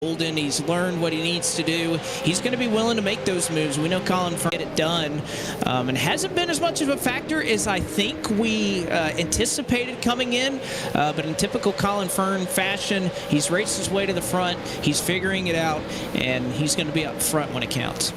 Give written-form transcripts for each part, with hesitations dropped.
Golden. He's learned what he needs to do. He's going to be willing to make those moves. We know Colin Fern get it done, and hasn't been as much of a factor as I think we anticipated coming in. But in typical Colin Fern fashion, he's raced his way to the front. He's figuring it out, and he's going to be up front when it counts.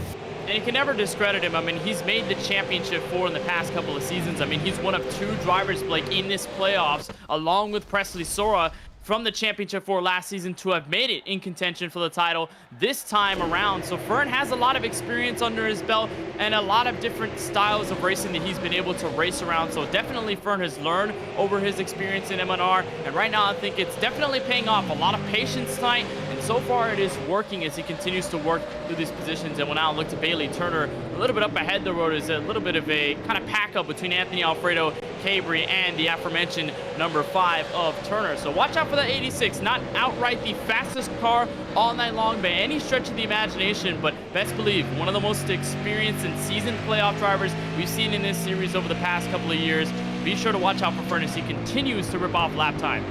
And you can never discredit him. I mean, he's made the championship four in the past couple of seasons. I mean, he's one of two drivers, Blake, in this playoffs, along with Presley Sora, from the championship four last season to have made it in contention for the title this time around. So Fern has a lot of experience under his belt and a lot of different styles of racing that he's been able to race around. So definitely Fern has learned over his experience in M&R. And right now I think it's definitely paying off. A lot of patience tonight. And so far it is working as he continues to work through these positions. And we'll now look to Bailey Turner a little bit up ahead the road. Is a little bit of a kind of pack up between Anthony Alfredo, Cabri, and the aforementioned number 5 of Turner. So watch out for that 86. Not outright the fastest car all night long by any stretch of the imagination, but best believe one of the most experienced and seasoned playoff drivers we've seen in this series over the past couple of years. Be sure to watch out for Fern as he continues to rip off lap time.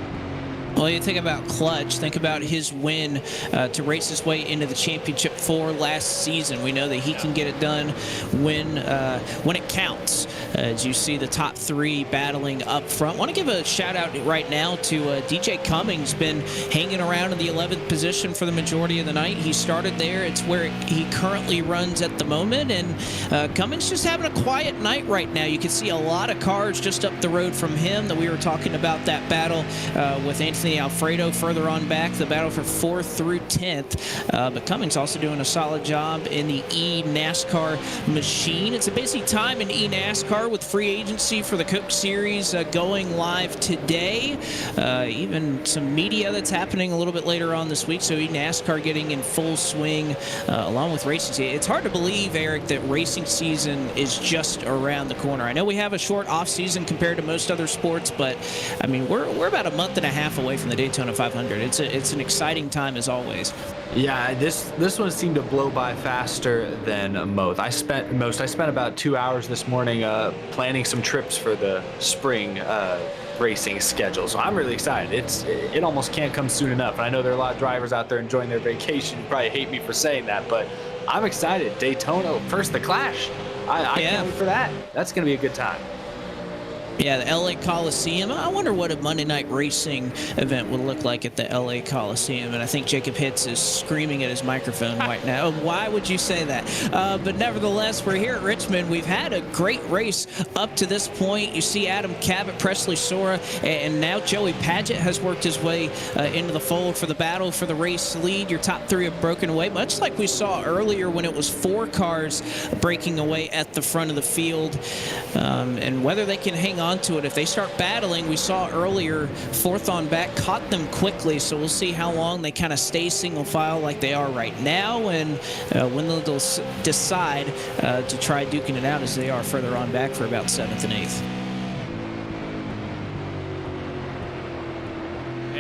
Well, you think about Clutch, think about his win to race his way into the championship four last season. We know that he can get it done when it counts. As you see the top 3 battling up front. Want to give a shout out right now to DJ Cummings. Been hanging around in the 11th position for the majority of the night. He started there. It's where he currently runs at the moment. And Cummings just having a quiet night right now. You can see a lot of cars just up the road from him that we were talking about that battle with Anthony Alfredo further on back, the battle for 4th through 10th. But Cummings also doing a solid job in the e-NASCAR machine. It's a busy time in e-NASCAR with free agency for the Coke Series going live today. Even some media that's happening a little bit later on this week. So e-NASCAR getting in full swing along with racing season. It's hard to believe, Eric, that racing season is just around the corner. I know we have a short off season compared to most other sports, but I mean, we're about a month and a half away from the Daytona 500. It's an exciting time as always. Yeah, this one seemed to blow by faster than most. I spent about 2 hours this morning planning some trips for the spring racing schedule. So I'm really excited. It almost can't come soon enough. And I know there are a lot of drivers out there enjoying their vacation. You probably hate me for saying that, but I'm excited. Daytona, first the Clash. I can't wait for that. That's going to be a good time. Yeah, the LA Coliseum. I wonder what a Monday night racing event would look like at the LA Coliseum. And I think Jacob Hitz is screaming at his microphone right now. Why would you say that? But nevertheless, we're here at Richmond. We've had a great race up to this point. You see Adam Cabot, Presley Sora, and now Joey Padgett has worked his way into the fold for the battle for the race lead. Your top 3 have broken away, much like we saw earlier when it was 4 cars breaking away at the front of the field. And whether they can hang on to it. If they start battling, we saw earlier 4th on back caught them quickly, so we'll see how long they kind of stay single file like they are right now, and when they'll decide to try duking it out as they are further on back for about 7th and 8th.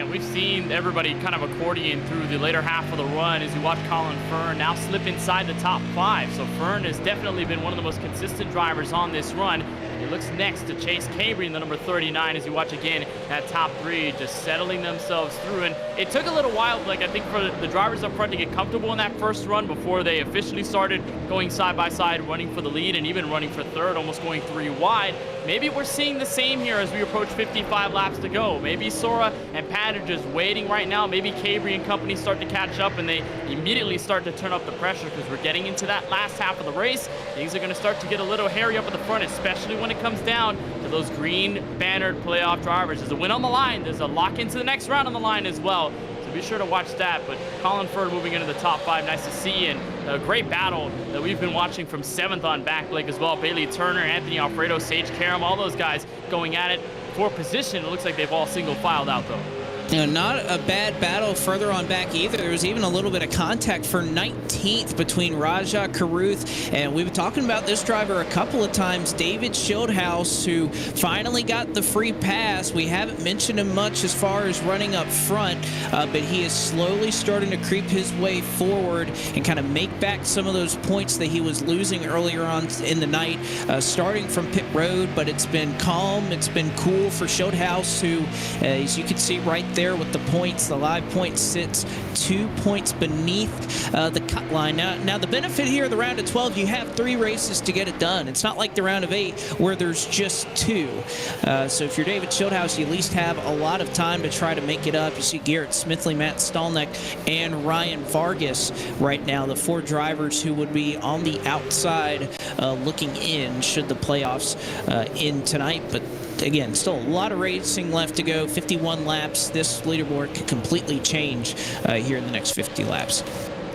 We've seen everybody kind of accordion through the later half of the run as you watch Colin Fern now slip inside the top 5. So Fern has definitely been one of the most consistent drivers on this run. He looks next to Chase Cabri in the number 39 as you watch again that top 3 just settling themselves through. And it took a little while, like I think, for the drivers up front to get comfortable in that first run before they officially started going side by side, running for the lead and even running for 3rd, almost going 3 wide. Maybe we're seeing the same here as we approach 55 laps to go. Maybe Sora and Pat are just waiting right now. Maybe Cabri and company start to catch up and they immediately start to turn up the pressure because we're getting into that last half of the race. Things are going to start to get a little hairy up at the front, especially when it comes down to those green bannered playoff drivers. There's a win on the line. There's a lock into the next round on the line as well. So be sure to watch that. But Colin Fern moving into the top 5, nice to see. And a great battle that we've been watching from 7th on back, Blake, as well. Bailey Turner, Anthony Alfredo, Sage Karam, all those guys going at it for position. It looks like they've all single filed out though. You know, not a bad battle further on back either. There was even a little bit of contact for 19th between Raja Caruth, and we've been talking about this driver a couple of times, David Schildhouse, who finally got the free pass. We haven't mentioned him much as far as running up front, but he is slowly starting to creep his way forward and kind of make back some of those points that he was losing earlier on in the night, starting from pit road. But it's been calm, it's been cool for Schildhouse, who, as you can see right there, there with the points. The live point sits 2 points beneath the cut line. Now, the benefit here of the round of 12, you have 3 races to get it done. It's not like the round of 8 where there's just 2. So if you're David Schildhaus, you at least have a lot of time to try to make it up. You see Garrett Smithley, Matt Stallneck, and Ryan Vargas right now, the 4 drivers who would be on the outside looking in should the playoffs end tonight. But again, still a lot of racing left to go. 51 laps. This leaderboard could completely change here in the next 50 laps.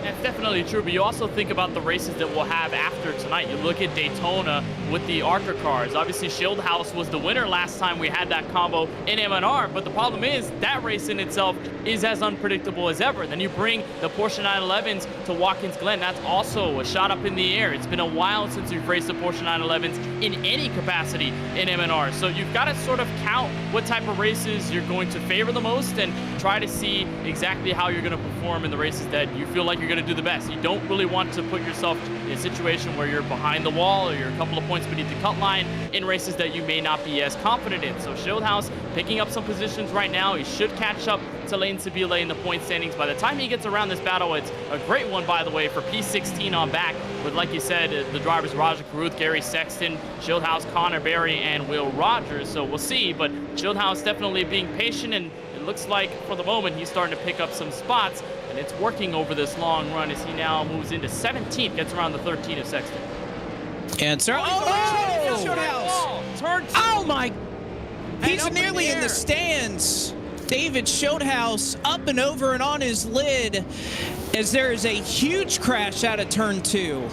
That's definitely true, but you also think about the races that we'll have after tonight. You look at Daytona with the ARCA cars. Obviously, Schildhaus was the winner last time we had that combo in M&R, but the problem is that race in itself is as unpredictable as ever. Then you bring the Porsche 911s to Watkins Glen. That's also a shot up in the air. It's been a while since we've raced the Porsche 911s in any capacity in M&R. So you've got to sort of count what type of races you're going to favor the most and try to see exactly how you're going to perform in the races that you feel like you're going to do the best. You don't really want to put yourself in a situation where you're behind the wall or you're a couple of points beneath the cut line in races that you may not be as confident in. So Schildhaus picking up some positions right now. He should catch up to Lane Sabile in the point standings. By the time he gets around this battle, it's a great one, by the way, for P16 on back with, like you said, the drivers Roger Carruth, Gary Sexton, Schildhaus, Connor Berry, and Will Rogers. So we'll see, but Schildhaus definitely being patient, and it looks like for the moment he's starting to pick up some spots, and it's working over this long run as he now moves into 17th, gets around the 13 of Sexton. And sir, Turn 2. Oh my! He's nearly in air. the stands. David Schildhaus up and over and on his lid as there is a huge crash out of turn 2.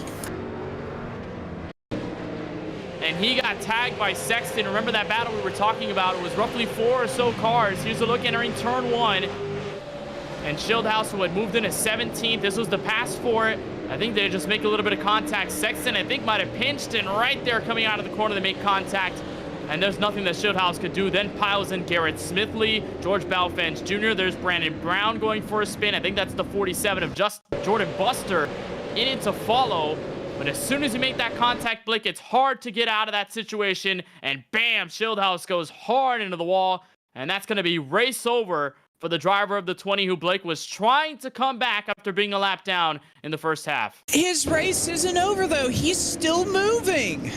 And he got tagged by Sexton. Remember that battle we were talking about? It was roughly 4 or so cars. Here's a look entering turn 1. And Schildhaus, who had moved into 17th, this was the pass for it. I think they just make a little bit of contact. Sexton, I think, might have pinched, and right there coming out of the corner, they make contact. And there's nothing that Schildhaus could do. Then piles in Garrett Smithley, George Balfans Jr. There's Brandon Brown going for a spin. I think that's the 47 of just Jordan Buster in it to follow. But as soon as you make that contact, Blake, it's hard to get out of that situation. And bam, Schildhaus goes hard into the wall. And that's going to be race over for the driver of the 20, who Blake was trying to come back after being a lap down in the first half. His race isn't over, though. He's still moving.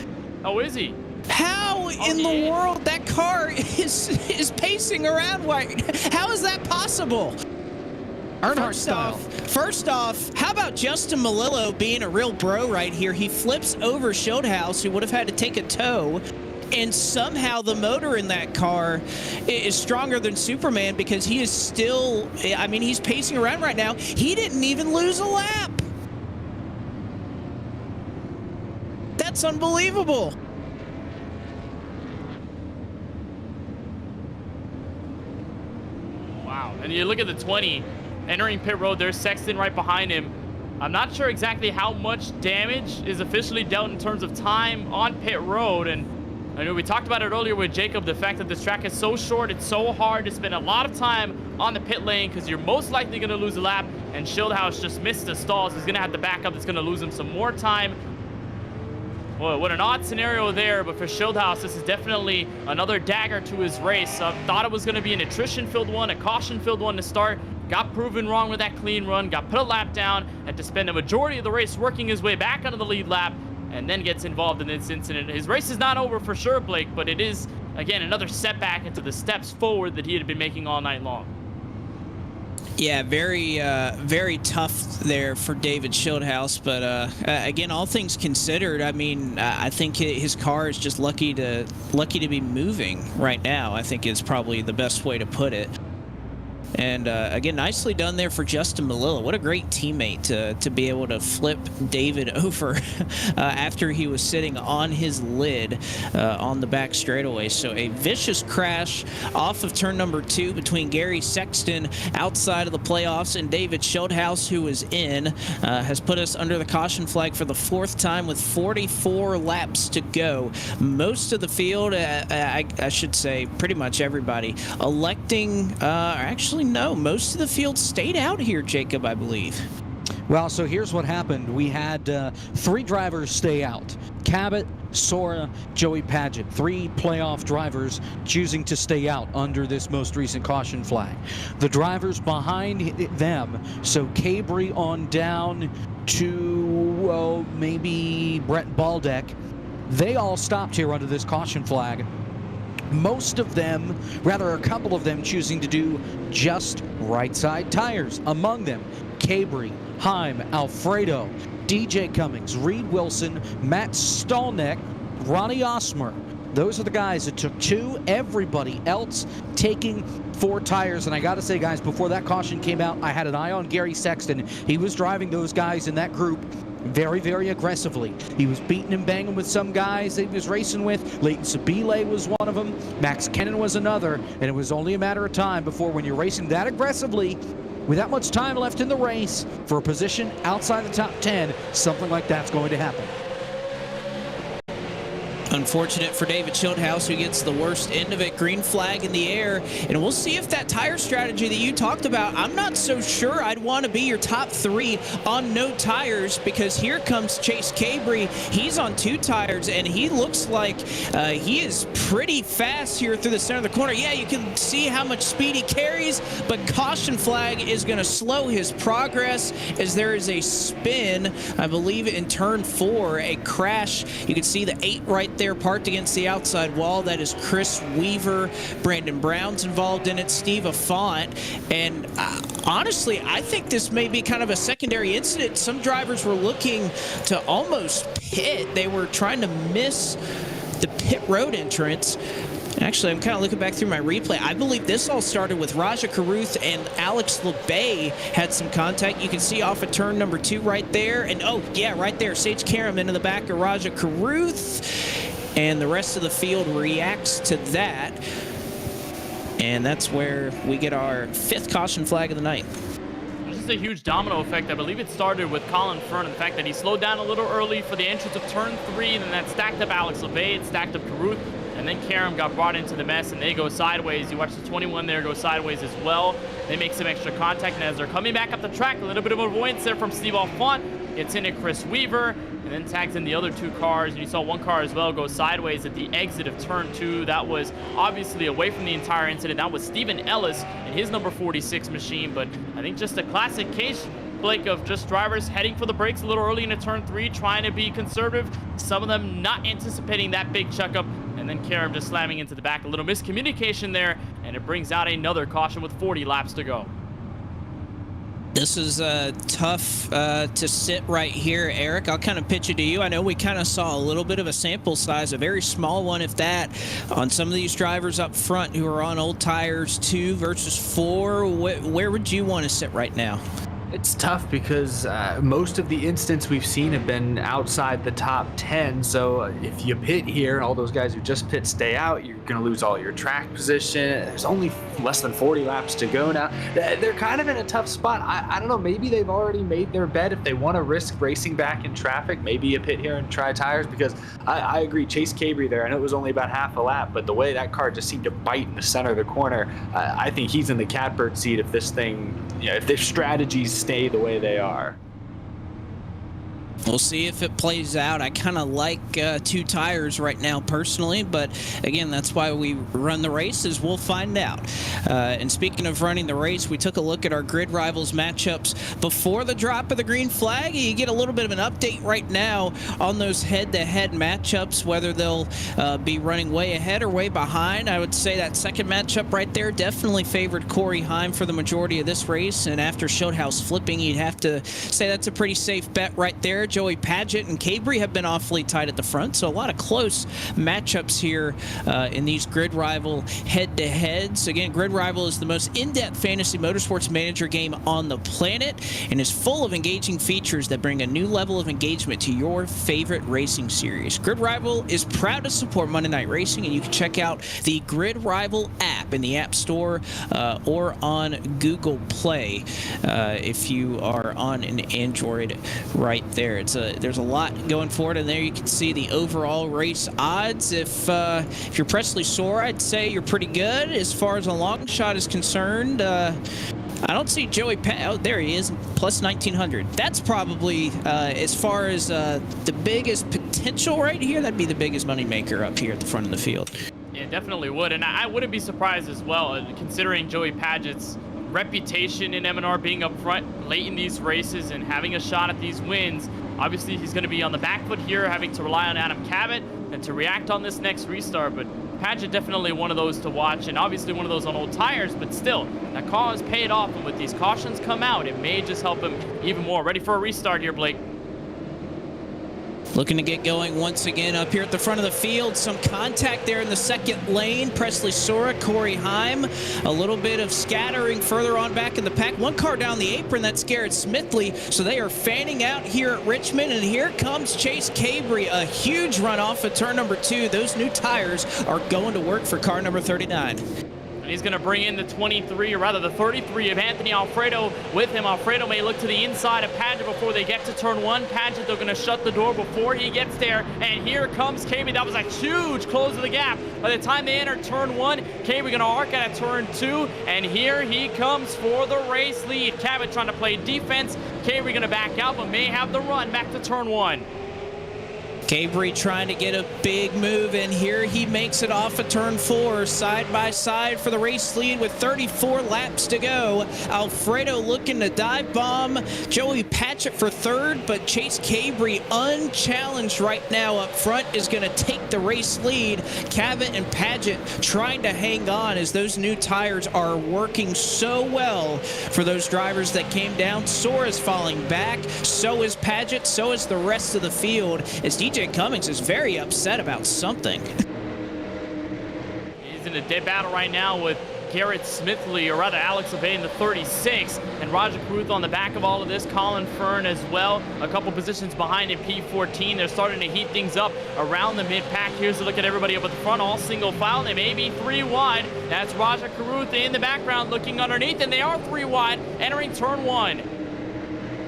Oh, is he? How in the world that car is pacing around? How is that possible? First off, how about Justin Malillo being a real bro right here? He flips over Schildhaus, who would have had to take a tow, and somehow the motor in that car is stronger than Superman because he is still, I mean, he's pacing around right now. He didn't even lose a lap. That's unbelievable. Wow. And you look at the 20 entering pit road. There's Sexton right behind him. I'm not sure exactly how much damage is officially dealt in terms of time on pit road. And I know we talked about it earlier with Jacob, the fact that this track is so short, it's so hard to spend a lot of time on the pit lane because you're most likely going to lose a lap. And Schildhaus just missed the stalls. He's going to have to back up. It's going to lose him some more time. Well, what an odd scenario there, but for Schildhaus, this is definitely another dagger to his race. Thought it was going to be an attrition-filled one, a caution-filled one to start. Got proven wrong with that clean run, got put a lap down, had to spend a majority of the race working his way back onto the lead lap, and then gets involved in this incident. His race is not over for sure, Blake, but it is, again, another setback into the steps forward that he had been making all night long. Yeah, very tough there for David Schildhaus, but again, all things considered, I mean, I think his car is just lucky to be moving right now. I think is probably the best way to put it. And again, nicely done there for Justin Malillo. What a great teammate to be able to flip David over after he was sitting on his lid on the back straightaway. So a vicious crash off of turn number 2 between Gary Sexton outside of the playoffs and David Schildhaus, who is in, has put us under the caution flag for the 4th time with 44 laps to go. Most of the field, I should say pretty much everybody, electing, actually no, most of the field stayed out here, Jacob, I believe. Well, so here's what happened. We had 3 drivers stay out. Cabot, Sora, Joey Paget, 3 playoff drivers choosing to stay out under this most recent caution flag. The drivers behind them, so Cabri on down to maybe Brett Baldeck, they all stopped here under this caution flag. Most of them, rather a couple of them, choosing to do just right side tires. Among them, Cabri, Heim, Alfredo, DJ Cummings, Reed Wilson, Matt Stallneck, Ronnie Osmer. Those are the guys that took 2. Everybody else taking 4 tires. And I got to say, guys, before that caution came out, I had an eye on Gary Sexton. He was driving those guys in that group very, very aggressively. He was beating and banging with some guys that he was racing with. Leighton Sabile was one of them. Max Kennan was another. And it was only a matter of time before, when you're racing that aggressively, with that much time left in the race, for a position outside the top 10, something like that's going to happen. Unfortunate for David Schildhouse, who gets the worst end of it. Green flag in the air, and we'll see if that tire strategy that you talked about, I'm not so sure I'd want to be your top 3 on no tires, because here comes Chase Cabri. He's on 2 tires, and he looks like he is pretty fast here through the center of the corner. Yeah, you can see how much speed he carries, but caution flag is going to slow his progress as there is a spin, I believe, in turn 4, a crash. You can see the 8 right there parked against the outside wall. That is Chris Weaver. Brandon Brown's involved in it, Steve Affont, and honestly, I think this may be kind of a secondary incident. Some drivers were looking to almost pit. They were trying to miss the pit road entrance. Actually, I'm kind of looking back through my replay. I believe this all started with Raja Caruth and Alex LeBay had some contact. You can see off of turn number 2 right there. And oh, yeah, right there, Sage Karam into the back of Raja Caruth. And the rest of the field reacts to that. And that's where we get our 5th caution flag of the night. Just a huge domino effect. I believe it started with Colin Fern and the fact that he slowed down a little early for the entrance of turn 3, and then that stacked up Alex LeBay, it stacked up Caruth, and then Karam got brought into the mess, and they go sideways. You watch the 21 there go sideways as well. They make some extra contact, and as they're coming back up the track, a little bit of avoidance there from Steve Alfont. It's into Chris Weaver, and then tags in the other 2 cars, and you saw 1 car as well go sideways at the exit of turn 2. That was obviously away from the entire incident. That was Stephen Ellis in his number 46 machine, but I think just a classic case, Blake, of just drivers heading for the brakes a little early into turn 3, trying to be conservative, some of them not anticipating that big checkup, and then Karam just slamming into the back. A little miscommunication there, and it brings out another caution with 40 laps to go. This is tough to sit right here, Eric. I'll kind of pitch it to you. I know we kind of saw a little bit of a sample size, a very small one, if that, on some of these drivers up front who are on old tires, 2 versus 4. Where would you want to sit right now? It's tough because most of the incidents we've seen have been outside the top 10. So if you pit here, all those guys who just pit stay out, you're going to lose all your track position. There's only less than 40 laps to go now. They're kind of in a tough spot. I don't know. Maybe they've already made their bet. If they want to risk racing back in traffic, maybe you pit here and try tires, because I agree. Chase Cabri there, I know it was only about half a lap, but the way that car just seemed to bite in the center of the corner, I think he's in the catbird seat if this thing, if their strategies stay the way they are. We'll see if it plays out. I kind of like 2 tires right now personally, but again, that's why we run the races. We'll find out. And speaking of running the race, we took a look at our Grid Rivals matchups before the drop of the green flag. You get a little bit of an update right now on those head-to-head matchups, whether they'll be running way ahead or way behind. I would say that second matchup right there definitely favored Corey Heim for the majority of this race, and after Schildhouse flipping, you'd have to say that's a pretty safe bet right there. Joey Paget and Cabri have been awfully tight at the front, so a lot of close matchups here in these Grid Rival head-to-heads. Again, Grid Rival is the most in-depth fantasy motorsports manager game on the planet and is full of engaging features that bring a new level of engagement to your favorite racing series. Grid Rival is proud to support Monday Night Racing, and you can check out the Grid Rival app in the App Store or on Google Play if you are on an Android right there. There's a lot going forward, and there you can see the overall race odds. If you're Presley Sora, I'd say you're pretty good as far as a long shot is concerned. I don't see Joey oh, there he is, plus 1900. That's probably, as far as the biggest potential right here, that'd be the biggest money maker up here at the front of the field. Yeah, definitely would. And I wouldn't be surprised as well, considering Joey Padgett's reputation in M&R being up front late in these races and having a shot at these wins. Obviously, he's going to be on the back foot here, having to rely on Adam Cabot and to react on this next restart. But Padgett definitely one of those to watch, and obviously one of those on old tires, but still, that call has paid off, and with these cautions come out, it may just help him even more. Ready for a restart here, Blake. Looking to get going once again up here at the front of the field. Some contact there in the second lane. Presley Sora, Corey Heim. A little bit of scattering further on back in the pack. One car down the apron, that's Garrett Smithley. So they are fanning out here at Richmond. And here comes Chase Cabry. A huge runoff at turn number 2. Those new tires are going to work for car number 39. And he's going to bring in the 23, or rather the 33 of Anthony Alfredo with him. Alfredo may look to the inside of Padgett before they get to turn 1. Padgett, they're going to shut the door before he gets there. And here comes Cabry. That was a huge close of the gap. By the time they enter turn 1, Cabry going to arc out of turn 2. And here he comes for the race lead. Cabot trying to play defense. Cabry going to back out, but may have the run back to turn 1. Cabry trying to get a big move, and here he makes it off of turn 4, side by side for the race lead with 34 laps to go. Alfredo looking to dive bomb Joey Padgett for third, but Chase Cabry, unchallenged right now up front, is going to take the race lead. Cabot and Padgett trying to hang on as those new tires are working so well for those drivers that came down. Sora's falling back, so is Padgett, so is the rest of the field, as DJ Cummings is very upset about something. He's in a dead battle right now with Garrett Smithley, or rather Alex LeBay in the 36, and Roger Caruth on the back of all of this. Colin Fern as well, a couple positions behind in P14. They're starting to heat things up around the mid-pack. Here's a look at everybody up at the front, all single file. They may be 3 wide. That's Roger Caruth in the background looking underneath, and they are 3 wide, entering turn 1.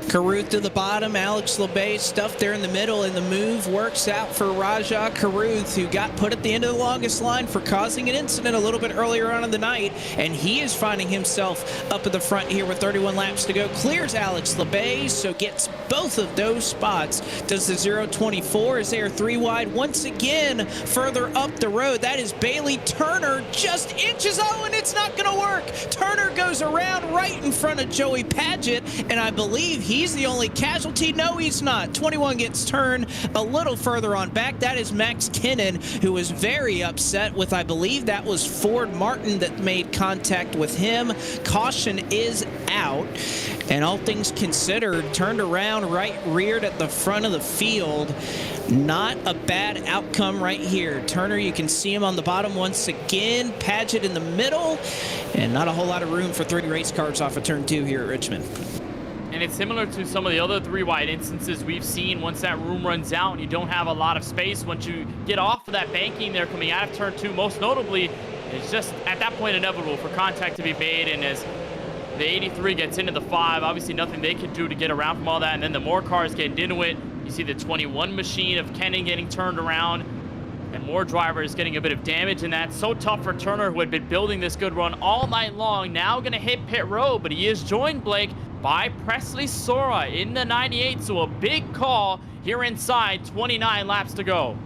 Caruth to the bottom, Alex LeBay stuffed there in the middle, and the move works out for Rajah Caruth, who got put at the end of the longest line for causing an incident a little bit earlier on in the night, and he is finding himself up at the front here with 31 laps to go. Clears Alex LeBay, so gets both of those spots. Does the 0-24 as they are 3 wide once again further up the road. That is Bailey Turner, just inches. Oh, and it's not going to work. Turner goes around right in front of Joey Padgett, and I believe he's the only casualty. No, he's not. 21 gets turned a little further on back. That is Max Kinnon, who was very upset with, I believe that was Ford Martin that made contact with him. Caution is out. And all things considered, turned around, right reared at the front of the field. Not a bad outcome right here. Turner, you can see him on the bottom once again. Padgett in the middle. And not a whole lot of room for 3 race cars off of turn 2 here at Richmond. And it's similar to some of the other 3 wide instances we've seen. Once that room runs out and you don't have a lot of space, once you get off of that banking there coming out of turn 2, most notably, it's just at that point inevitable for contact to be made. And as the 83 gets into the 5, obviously nothing they can do to get around from all that. And then the more cars get into it, you see the 21 machine of Kennan getting turned around, and more drivers getting a bit of damage in that. So tough for Turner, who had been building this good run all night long. Now going to hit pit road, but he is joined, Blake, by Presley Sora in the 98. So a big call here inside, 29 laps to go.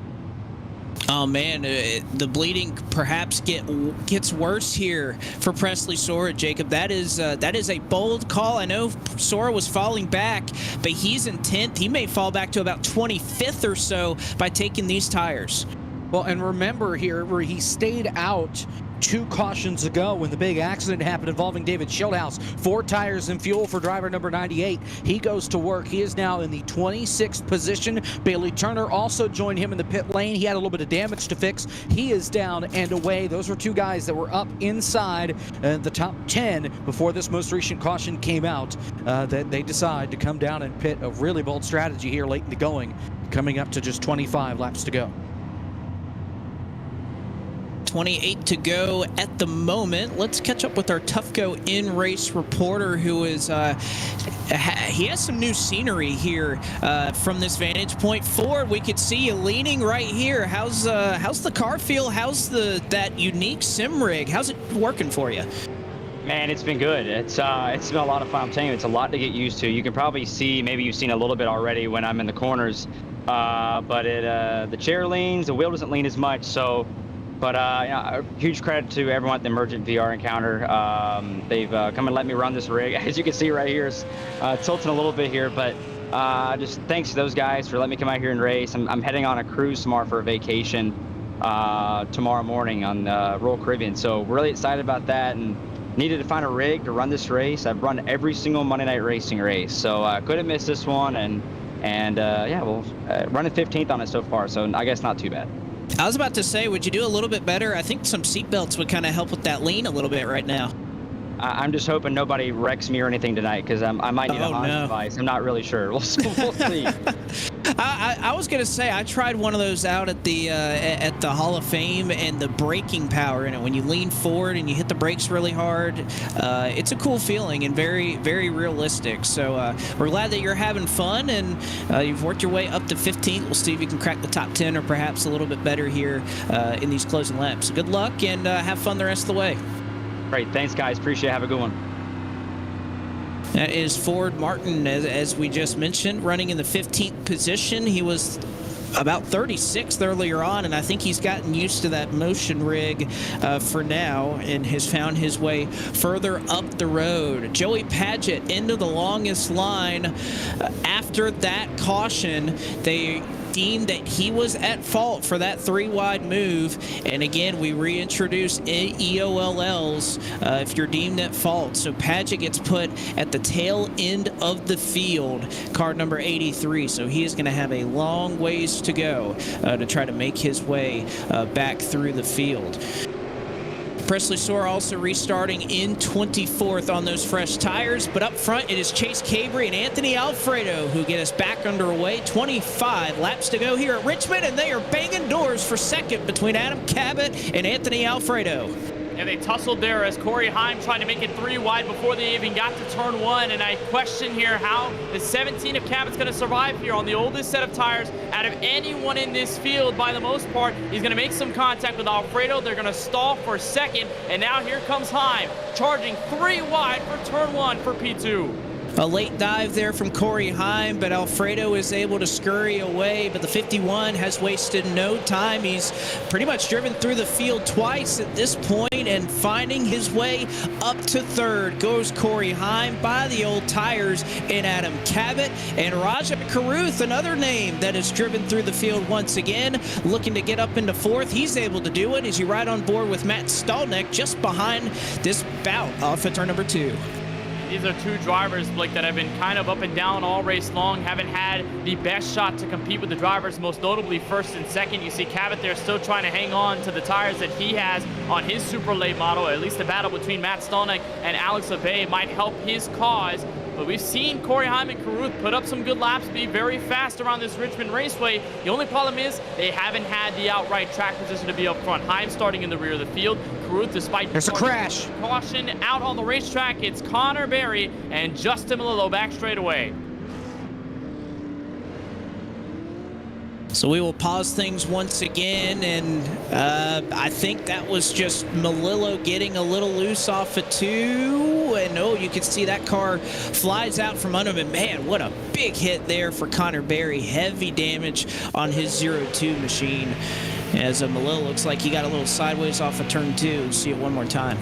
Oh man, the bleeding perhaps gets worse here for Presley Sora, Jacob. That is a bold call. I know Sora was falling back, but he's in 10th. He may fall back to about 25th or so by taking these tires. Well, and remember here where he stayed out 2 cautions ago when the big accident happened involving David Schildhouse. 4 tires and fuel for driver number 98. He goes to work. He is now in the 26th position. Bailey Turner also joined him in the pit lane. He had a little bit of damage to fix. He is down and away. Those were 2 guys that were up inside the top 10 before this most recent caution came out. That they decide to come down and pit. A really bold strategy here late in the going, coming up to just 25 laps to go. 28 to go at the moment. Let's catch up with our Tufco in-race reporter, who is he has some new scenery here from this vantage point. Ford, we could see you leaning right here. How's the car feel? How's that unique sim rig? How's it working for you? Man, it's been good. It's been a lot of fun. I'm telling you, it's a lot to get used to. You can probably see, maybe you've seen a little bit already when I'm in the corners, but the chair leans, the wheel doesn't lean as much. So, but huge credit to everyone at the Emergent VR Encounter. They've come and let me run this rig. As you can see right here, it's tilting a little bit here, but just thanks to those guys for letting me come out here and race. I'm heading on a cruise tomorrow for a vacation tomorrow morning on Royal Caribbean. So we're really excited about that, and needed to find a rig to run this race. I've run every single Monday Night Racing race, so I couldn't miss this one, and yeah, well, running 15th on it so far, so I guess not too bad. I was about to say, would you do a little bit better? I think some seat belts would kind of help with that lean a little bit right now. I'm just hoping nobody wrecks me or anything tonight, because I might need a Honda device. I'm not really sure. We'll see. I was gonna say, I tried one of those out at the Hall of Fame, and the braking power in it, when you lean forward and you hit the brakes really hard, it's a cool feeling and very, very realistic. So we're glad that you're having fun, and you've worked your way up to 15th. We'll see if you can crack the top 10 or perhaps a little bit better here in these closing laps. So good luck, and have fun the rest of the way. Great, thanks guys, appreciate it. Have a good one. That is Ford Martin, as we just mentioned, running in the 15th position. He was about 36th earlier on, and I think he's gotten used to that motion rig for now and has found his way further up the road. Joey Padgett into the longest line. After that caution, they deemed that he was at fault for that 3-wide move, and again we reintroduce EOLLs if you're deemed at fault. So Padgett gets put at the tail end of the field, car number 83, so he is going to have a long ways to go to try to make his way back through the field. Presley Soar also restarting in 24th on those fresh tires, but up front it is Chase Cabry and Anthony Alfredo who get us back underway. 25 laps to go here at Richmond, and they are banging doors for second between Adam Cabot and Anthony Alfredo. And they tussled there as Corey Heim trying to make it 3 wide before they even got to turn 1. And I question here how the 17 of Cabot's going to survive here on the oldest set of tires out of anyone in this field. By the most part, he's going to make some contact with Alfredo. They're going to stall for second. And now here comes Heim charging 3 wide for turn 1 for P2. A late dive there from Corey Heim, but Alfredo is able to scurry away, but the 51 has wasted no time. He's pretty much driven through the field twice at this point, and finding his way up to third goes Corey Heim by the old tires in Adam Cabot. And Rajat Karuth, another name that has driven through the field once again, looking to get up into fourth. He's able to do it as you ride on board with Matt Stallneck just behind this bout off at turn number 2. These are two drivers, Blake, that have been kind of up and down all race long, haven't had the best shot to compete with the drivers, most notably first and second. You see Cabot there still trying to hang on to the tires that he has on his super late model. At least the battle between Matt Stallneck and Alex Abey might help his cause. But we've seen Corey Heim and Karuth put up some good laps, be very fast around this Richmond Raceway. The only problem is they haven't had the outright track position to be up front. Heim starting in the rear of the field. Karuth, despite there's a crash, caution out on the racetrack. It's Connor Berry and Justin Melillo back straight away. So we will pause things once again, and I think that was just Melillo getting a little loose off of 2, and oh, you can see that car flies out from under him. Man, what a big hit there for Connor Berry. Heavy damage on his 0-2 machine, as Melillo looks like he got a little sideways off of turn 2. See it one more time.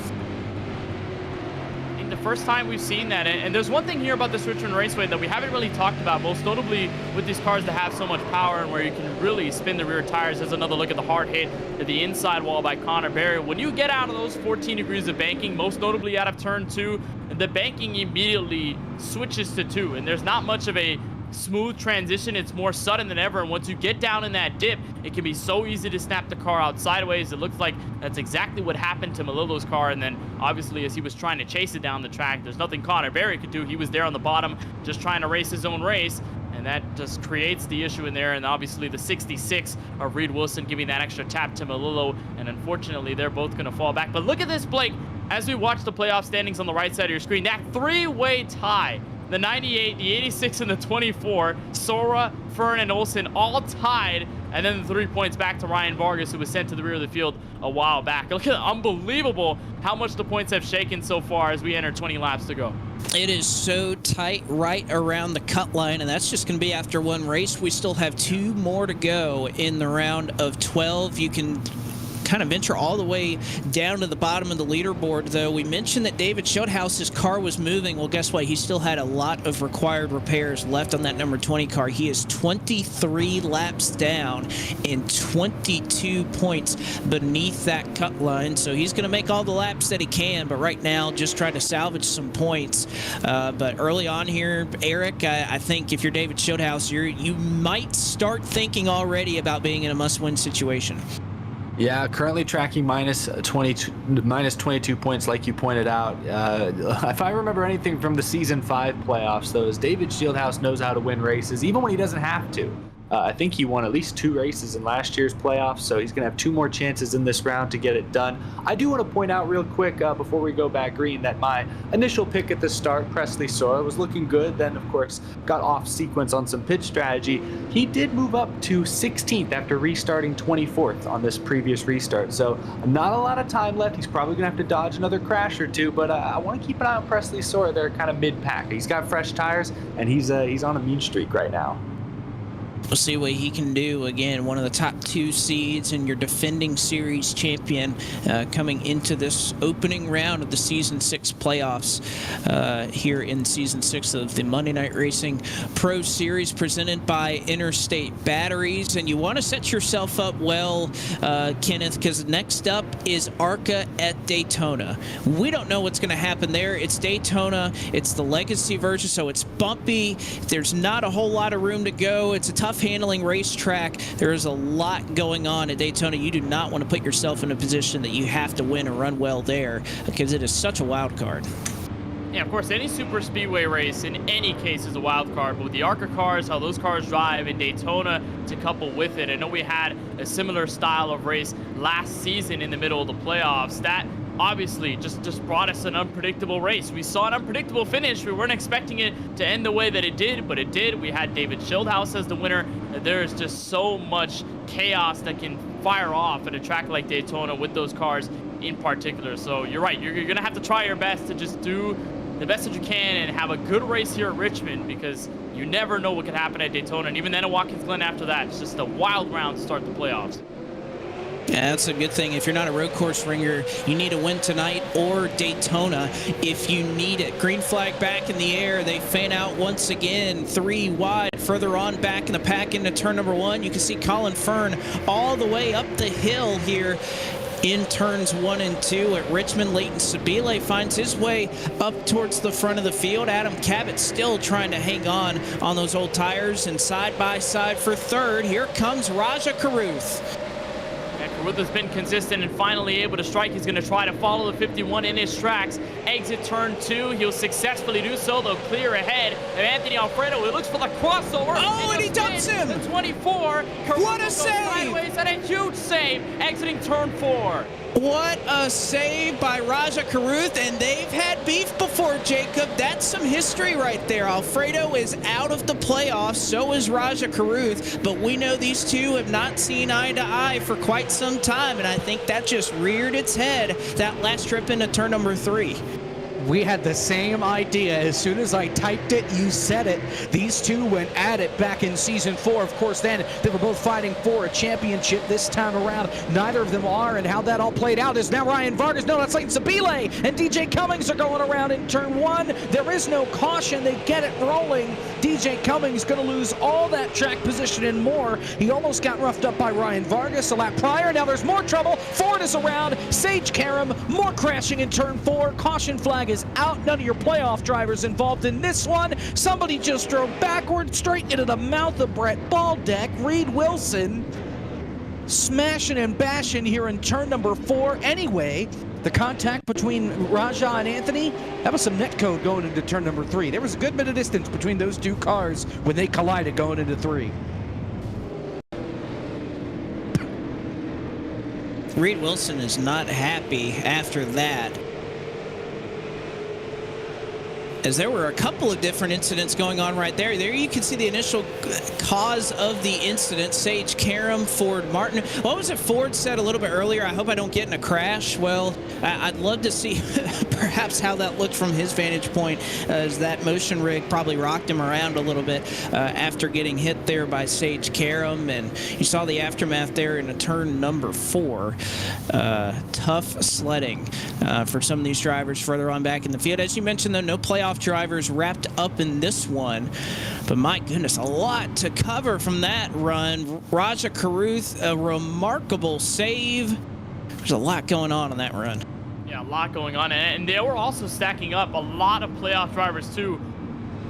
The first time we've seen that, and there's one thing here about this Richmond Raceway that we haven't really talked about, most notably with these cars that have so much power and where you can really spin the rear tires. There's another look at the hard hit to the inside wall by Connor Berry. When you get out of those 14 degrees of banking, most notably out of turn 2, the banking immediately switches to 2, and there's not much of a smooth transition. It's more sudden than ever, and once you get down in that dip, it can be so easy to snap the car out sideways. It looks like that's exactly what happened to Melillo's car, and then obviously as he was trying to chase it down the track, there's nothing Connor Berry could do. He was there on the bottom just trying to race his own race, and that just creates the issue in there. And obviously the 66 of Reed Wilson giving that extra tap to Melillo, and unfortunately they're both going to fall back. But look at this, Blake, as we watch the playoff standings on the right side of your screen, that 3-way tie the 98, the 86, and the 24. Sora, Fern, and Olsen all tied. And then the 3 points back to Ryan Vargas, who was sent to the rear of the field a while back. Look at unbelievable how much the points have shaken so far as we enter 20 laps to go. It is so tight right around the cut line, and that's just going to be after one race. We still have 2 more to go in the round of 12. You can kind of venture all the way down to the bottom of the leaderboard, though. We mentioned that David Schildhouse's car was moving. Well, guess what? He still had a lot of required repairs left on that number 20 car. He is 23 laps down and 22 points beneath that cut line. So he's going to make all the laps that he can, but right now just trying to salvage some points. But early on here, Eric, I think if you're David Schildhouse, you might start thinking already about being in a must-win situation. Yeah, currently tracking minus 22 points, like you pointed out. If I remember anything from the Season 5 playoffs, though, is David Schildhouse knows how to win races, even when he doesn't have to. I think he won at least 2 races in last year's playoffs, so he's going to have 2 more chances in this round to get it done. I do want to point out real quick before we go back green that my initial pick at the start, Presley Sora, was looking good. Then, of course, got off sequence on some pitch strategy. He did move up to 16th after restarting 24th on this previous restart. So not a lot of time left. He's probably going to have to dodge another crash or 2, but I want to keep an eye on Presley Sora. They're kind of mid-pack. He's got fresh tires, and he's on a mean streak right now. We'll see what he can do. Again, one of the top 2 seeds and your defending series champion coming into this opening round of the Season 6 playoffs here in Season 6 of the Monday Night Racing Pro Series presented by Interstate Batteries. And you want to set yourself up well, Kenneth, because next up is ARCA at Daytona. We don't know what's going to happen there. It's Daytona. It's the Legacy version, so it's bumpy. There's not a whole lot of room to go. It's a tough handling racetrack. There is a lot going on at Daytona. You do not want to put yourself in a position that you have to win or run well there, because it is such a wild card. Yeah, of course, any super speedway race in any case is a wild card, but with the ARCA cars, how those cars drive in Daytona to couple with it. I know we had a similar style of race last season in the middle of the playoffs. That obviously just brought us an unpredictable race. We saw an unpredictable finish. We weren't expecting it to end the way that it did, but it did. We had David Schildhouse as the winner. There is just so much chaos that can fire off at a track like Daytona with those cars in particular. So you're right. You're going to have to try your best to just do the best that you can and have a good race here at Richmond, because you never know what could happen at Daytona. And even then at Watkins Glen after that, it's just a wild round to start the playoffs. Yeah, that's a good thing. If you're not a road course ringer, you need a win tonight or Daytona if you need it. Green flag back in the air. They fan out once again. 3 wide. Further on back in the pack into turn number 1. You can see Colin Fern all the way up the hill here in turns 1 and 2 at Richmond. Leighton Sabile finds his way up towards the front of the field. Adam Cabot still trying to hang on those old tires, and side by side for third. Here comes Raja Caruth. Caruth has been consistent and finally able to strike. He's going to try to follow the 51 in his tracks. Exit turn 2. He'll successfully do so. They'll clear ahead of Anthony Alfredo. He looks for the crossover. Oh, and he dumps him. The 24. Caruth what a save. Sideways and a huge save. Exiting turn 4. What a save by Raja Caruth, and they've had beef before, Jacob. That's some history right there. Alfredo is out of the playoffs, so is Raja Caruth, but we know these two have not seen eye to eye for quite some time, and I think that just reared its head that last trip into turn number 3. We had the same idea. As soon as I typed it, you said it. These two went at it back in Season 4. Of course, then they were both fighting for a championship this time around. Neither of them are, and how that all played out is now Ryan Vargas. No, that's Leighton Sabile, and DJ Cummings are going around in turn 1. There is no caution. They get it rolling. DJ Cummings going to lose all that track position and more. He almost got roughed up by Ryan Vargas a lap prior. Now there's more trouble. Ford is around. Sage Karam, more crashing in turn 4. Caution flag is out. None of your playoff drivers involved in this one. Somebody just drove backward straight into the mouth of Brett Baldeck. Reed Wilson smashing and bashing here in turn number 4. Anyway, the contact between Raja and Anthony, that was some net code going into turn number 3. There was a good bit of distance between those two cars when they collided going into 3. Reed Wilson is not happy after that. as there were a couple of different incidents going on right there. There you can see the initial cause of the incident. Sage Karam, Ford Martin. What was it Ford said a little bit earlier? I hope I don't get in a crash. Well, I'd love to see perhaps how that looked from his vantage point, as that motion rig probably rocked him around a little bit after getting hit there by Sage Karam. And you saw the aftermath there in a turn number 4. Tough sledding for some of these drivers further on back in the field. As you mentioned, though, no playoff drivers wrapped up in this one, but my goodness, a lot to cover from that run. Raja Caruth, a remarkable save. There's a lot going on that run. Yeah, a lot going on, and they were also stacking up a lot of playoff drivers too,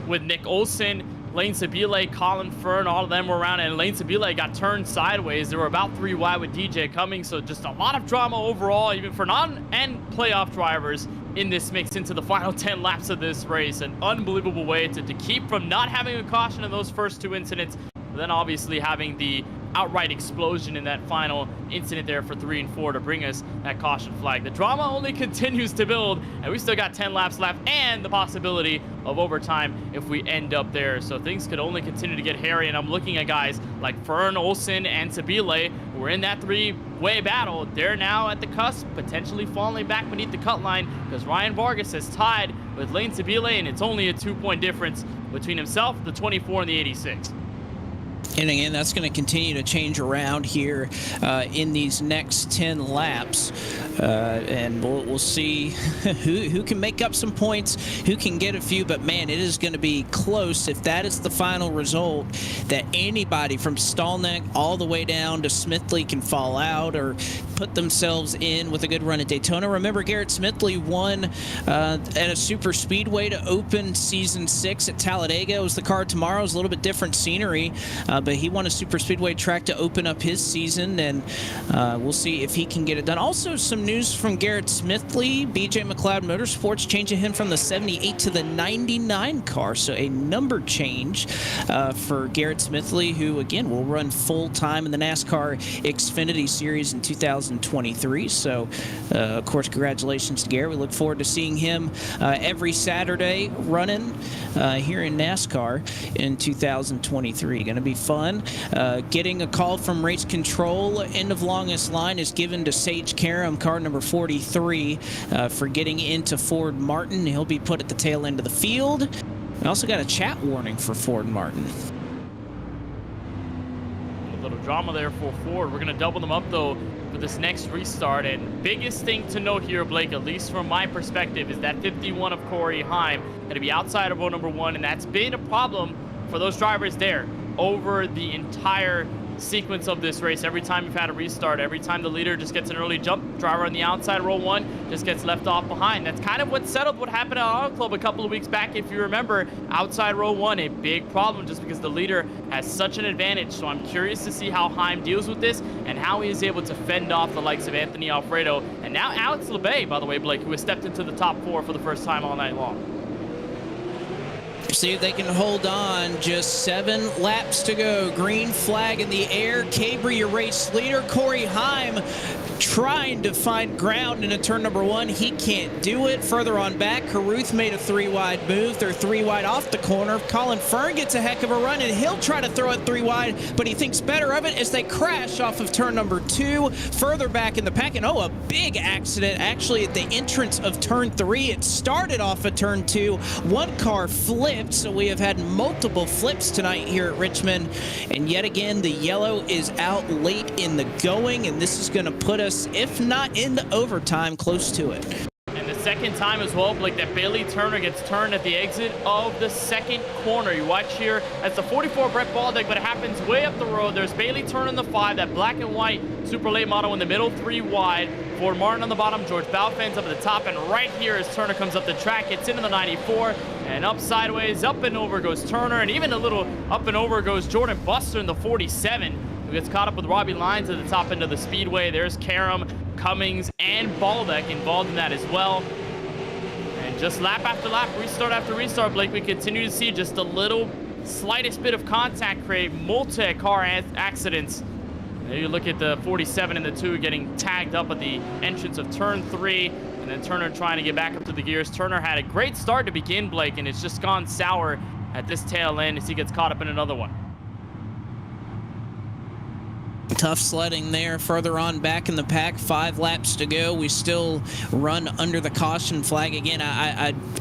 with Nick Olsen, Lane Sabile, Colin Fern, all of them were around, and Lane Sabile got turned sideways. They were about 3 wide with DJ Cummings, so just a lot of drama overall, even for non and playoff drivers in this mix into the final 10 laps of this race. An unbelievable way to keep from not having a caution in those first 2 incidents, but then obviously having the outright explosion in that final incident there for 3 and 4 to bring us that caution flag. The drama only continues to build, and we still got 10 laps left and the possibility of overtime if we end up there. So things could only continue to get hairy, and I'm looking at guys like Fern, Olsen, and Sabile who are in that 3-way battle. They're now at the cusp, potentially falling back beneath the cut line, because Ryan Vargas has tied with Lane Sabile, and it's only a 2-point difference between himself, the 24, and the 86. And again, that's going to continue to change around here in these next 10 laps. And we'll see who can make up some points, who can get a few. But, man, it is going to be close if that is the final result, that anybody from Stallneck all the way down to Smithley can fall out or put themselves in with a good run at Daytona. Remember, Garrett Smithley won at a super speedway to open season 6 at Talladega. It was the car tomorrow. It was a little bit different scenery. But he won a super speedway track to open up his season, and we'll see if he can get it done. Also, some news from Garrett Smithley. BJ McLeod Motorsports changing him from the 78 to the 99 car, so a number change for Garrett Smithley, who again will run full-time in the NASCAR Xfinity Series in 2023. So of course, congratulations to Garrett. We look forward to seeing him every Saturday running here in NASCAR in 2023. Going to be fun. Getting a call from race control. End of longest line is given to Sage Karam, car number 43, for getting into Ford Martin. He'll be put at the tail end of the field. We also got a chat warning for Ford Martin. A little drama there for Ford. We're going to double them up, though, for this next restart. And biggest thing to note here, Blake, at least from my perspective, is that 51 of Corey Heim going to be outside of row number 1, and that's been a problem for those drivers there over the entire sequence of this race. Every time you've had a restart, every time the leader just gets an early jump, driver on the outside of row 1 just gets left off behind. That's kind of what settled what happened at Auto Club a couple of weeks back, if you remember. Outside row 1, a big problem just because the leader has such an advantage. So I'm curious to see how Heim deals with this and how he is able to fend off the likes of Anthony Alfredo and now Alex LeBay, by the way, Blake, who has stepped into the top 4 for the first time all night long. See if they can hold on. Just 7 laps to go. Green flag in the air. Cabri, your race leader. Corey Heim trying to find ground into turn number 1. He can't do it. Further on back, Caruth made a 3-wide move. They're 3 wide off the corner. Colin Fern gets a heck of a run, and he'll try to throw it 3 wide, but he thinks better of it as they crash off of turn number 2. Further back in the pack, and a big accident actually at the entrance of turn 3. It started off of turn 2. One car flipped, so we have had multiple flips tonight here at Richmond. And yet again, the yellow is out late in the going, and this is going to put us, if not into overtime, close to it. And the second time as well, Blake, that Bailey Turner gets turned at the exit of the second corner. You watch here, that's the 44 Brett Baldick, but it happens way up the road. There's Bailey Turner in the 5, that black and white super late model in the middle, 3 wide. Ford Martin on the bottom, George Balfans up at the top, and right here as Turner comes up the track, gets into the 94, and up sideways, up and over goes Turner, and even a little up and over goes Jordan Buster in the 47, who gets caught up with Robbie Lyons at the top end of the speedway. There's Karam, Cummings, and Baldick involved in that as well. And just lap after lap, restart after restart, Blake, we continue to see just a little slightest bit of contact create multi-car accidents. There you look at the 47 and the 2 getting tagged up at the entrance of turn 3. and then Turner trying to get back up to the gears. Turner had a great start to begin, Blake, and it's just gone sour at this tail end as he gets caught up in another one. Tough sledding there further on back in the pack. 5 laps to go. We still run under the caution flag. Again,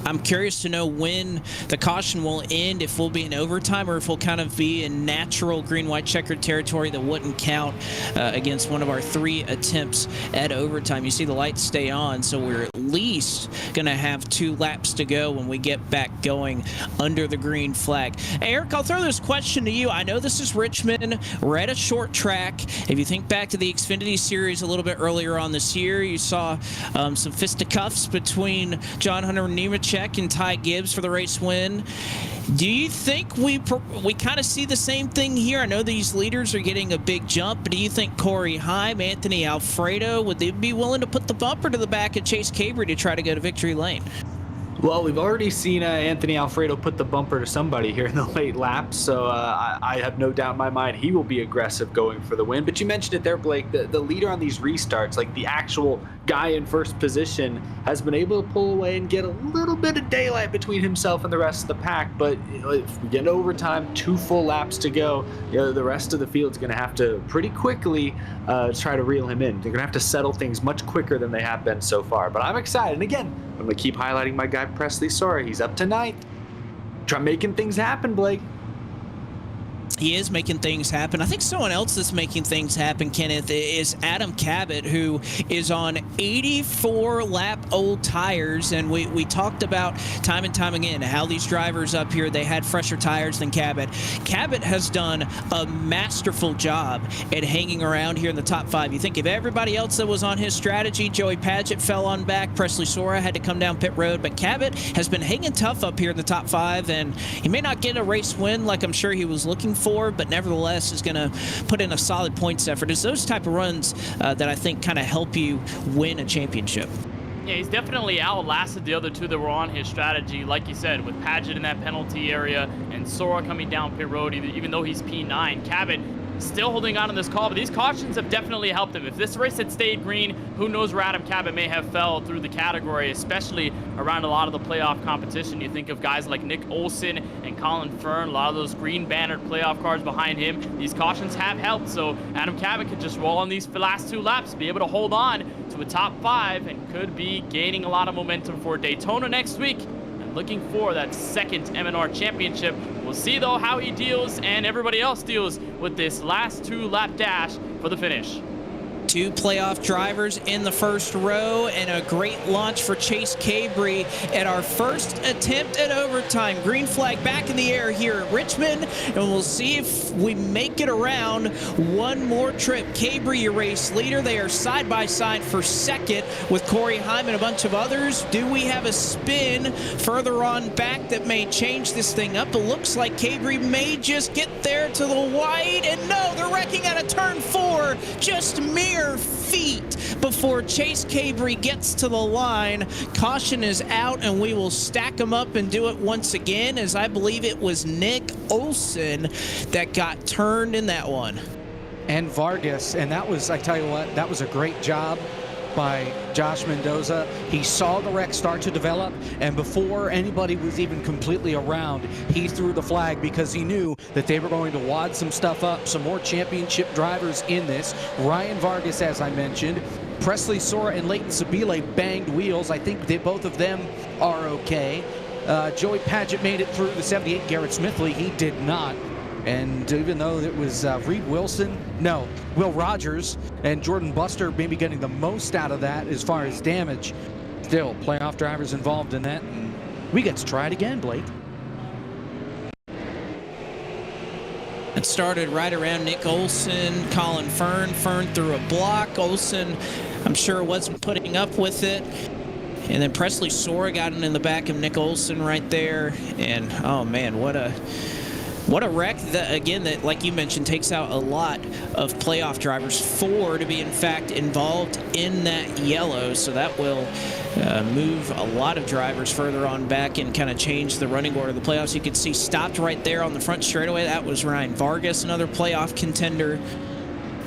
I'm curious to know when the caution will end, if we'll be in overtime or if we'll kind of be in natural green-white checkered territory that wouldn't count against one of our 3 attempts at overtime. You see the lights stay on, so we're at least going to have 2 laps to go when we get back going under the green flag. Hey, Eric, I'll throw this question to you. I know this is Richmond. We're at a short track. If you think back to the Xfinity Series a little bit earlier on this year, you saw some fisticuffs between John Hunter Nemechek and Ty Gibbs for the race win. Do you think we kind of see the same thing here? I know these leaders are getting a big jump, but do you think Corey Heim, Anthony Alfredo, would they be willing to put the bumper to the back of Chase Cabre to try to go to victory lane? Well, we've already seen Anthony Alfredo put the bumper to somebody here in the late laps, so I have no doubt in my mind he will be aggressive going for the win. But you mentioned it there, Blake, the leader on these restarts, like the actual guy in first position, has been able to pull away and get a little bit of daylight between himself and the rest of the pack. But if we get into overtime, 2 full laps to go, the rest of the field's going to have to pretty quickly try to reel him in. They're going to have to settle things much quicker than they have been so far. But I'm excited. And again, I'm going to keep highlighting my guy Presley Sora. He's up to 9th. Try making things happen, Blake. He is making things happen. I think someone else that's making things happen, Kenneth, is Adam Cabot, who is on 84-lap old tires. And we talked about time and time again how these drivers up here, they had fresher tires than Cabot. Cabot has done a masterful job at hanging around here in the top 5. You think of everybody else that was on his strategy, Joey Padgett fell on back, Presley Sora had to come down pit road, but Cabot has been hanging tough up here in the top 5, and he may not get a race win like I'm sure he was looking for, but nevertheless is going to put in a solid points effort. It's those type of runs that I think kind of help you win a championship. Yeah, he's definitely outlasted the other 2 that were on his strategy, like you said, with Padgett in that penalty area and Sora coming down pit road, even though he's P9. Cabot still holding on in this call, but these cautions have definitely helped him. If this race had stayed green, who knows where Adam Cabot may have fell through the category, especially around a lot of the playoff competition. You think of guys like Nick Olson and Colin Fern, a lot of those green bannered playoff cars behind him. These cautions have helped, so Adam Cabot could just roll on these last 2 laps, be able to hold on to a top 5, and could be gaining a lot of momentum for Daytona next week. Looking for that 2nd M&R championship. We'll see, though, how he deals and everybody else deals with this last 2-lap dash for the finish. 2 playoff drivers in the first row, and a great launch for Chase Cabre at our first attempt at overtime. Green flag back in the air here at Richmond, and we'll see if we make it around one more trip. Cabre, your race leader. They are side by side for 2nd with Corey Heim and a bunch of others. Do we have a spin further on back that may change this thing up? It looks like Cabre may just get there to the white, and no, they're wrecking out of turn 4. Just mere feet before Chase Cabre gets to the line. Caution is out, and we will stack them up and do it once again, as I believe it was Nick Olson that got turned in that one. And Vargas, and that was, I tell you what, that was a great job by Josh Mendoza. He saw the wreck start to develop, and before anybody was even completely around, he threw the flag because he knew that they were going to wad some stuff up. Some more championship drivers in this. Ryan Vargas, as I mentioned. Presley Sora and Leighton Sabile banged wheels. I think that both of them are okay. Joey Padgett made it through the 78. Garrett Smithley, he did not. And even though it was Will Rogers and Jordan Buster maybe getting the most out of that as far as damage, still playoff drivers involved in that, and we get to try it again, Blake. It started right around Nick Olson, Colin Fern. Fern threw a block. Olson, I'm sure, wasn't putting up with it. And then Presley Sora got in the back of Nick Olson right there. And, oh, man, what a wreck, that, like you mentioned, takes out a lot of playoff drivers. 4 to be, in fact, involved in that yellow. So that will move a lot of drivers further on back and kind of change the running order of the playoffs. You can see stopped right there on the front straightaway. That was Ryan Vargas, another playoff contender.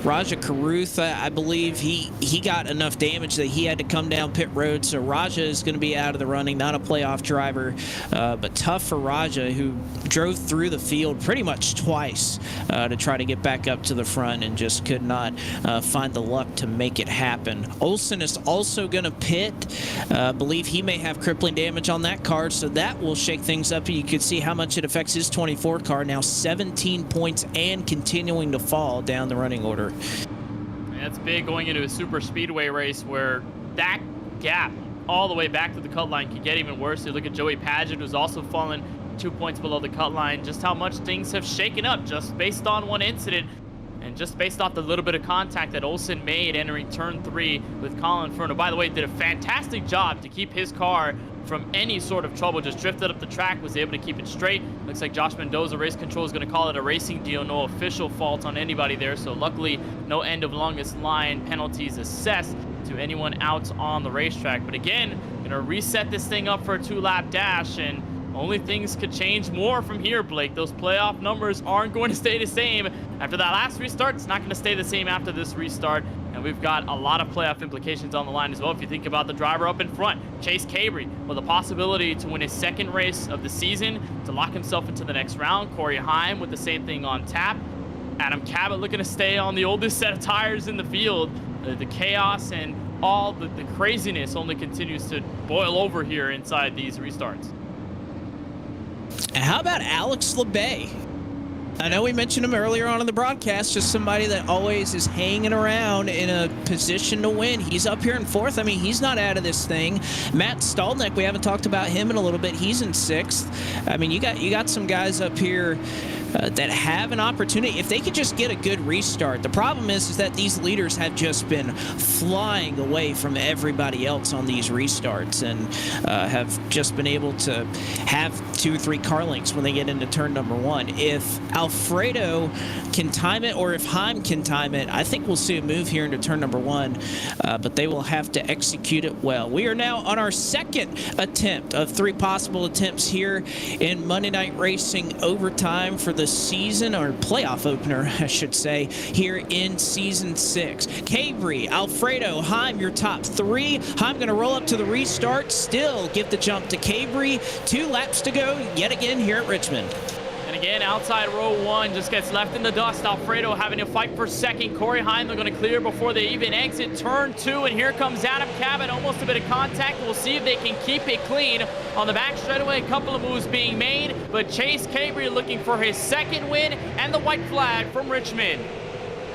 Raja Caruth, I believe he got enough damage that he had to come down pit road. So Raja is going to be out of the running, not a playoff driver, but tough for Raja, who drove through the field pretty much twice to try to get back up to the front and just could not find the luck to make it happen. Olsen is also going to pit. Believe he may have crippling damage on that car, so that will shake things up. You could see how much it affects his 24 car, now 17 points and continuing to fall down the running order. That's big going into a super speedway race where that gap all the way back to the cut line could get even worse. You look at Joey Paget, who's also fallen 2 points below the cut line. Just how much things have shaken up just based on one incident and just based off the little bit of contact that Olsen made entering turn 3 with Colin Furno. By the way, did a fantastic job to keep his car from any sort of trouble, just drifted up the track, was able to keep it straight. Looks like Josh Mendoza, race control, is going to call it a racing deal. No official fault on anybody there, so luckily no end of longest line penalties assessed to anyone out on the racetrack. But again, going to reset this thing up for a 2-lap dash, and only things could change more from here, Blake. Those playoff numbers aren't going to stay the same. After that last restart, it's not going to stay the same after this restart. And we've got a lot of playoff implications on the line as well. If you think about the driver up in front, Chase Cabrey, with a possibility to win his second race of the season, to lock himself into the next round. Corey Heim with the same thing on tap. Adam Cabot looking to stay on the oldest set of tires in the field. The chaos and all the craziness only continues to boil over here inside these restarts. How about Alex LeBay? I know we mentioned him earlier on in the broadcast, just somebody that always is hanging around in a position to win. He's up here in 4th. I mean, he's not out of this thing. Matt Stalnick, we haven't talked about him in a little bit. He's in 6th. I mean, you got some guys up here that have an opportunity if they could just get a good restart. The problem is that these leaders have just been flying away from everybody else on these restarts and have just been able to have 2 or 3 car links when they get into turn number 1. If Alfredo can time it, or if Heim can time it, I think we'll see a move here into turn number 1, but they will have to execute it well. We are now on our second attempt of 3 possible attempts here in Monday Night Racing overtime for the season, or playoff opener, I should say, here in season 6. Cabrey, Alfredo, Heim, your top 3. Heim going to roll up to the restart, still give the jump to Cabrey. 2 laps to go yet again here at Richmond. And again, outside row 1 just gets left in the dust. Alfredo having to fight for second. Corey Heim, they're going to clear before they even exit turn 2. And here comes Adam Cabot, almost a bit of contact. We'll see if they can keep it clean on the back straightaway. A couple of moves being made, but Chase Cabrey looking for his second win and the white flag from Richmond.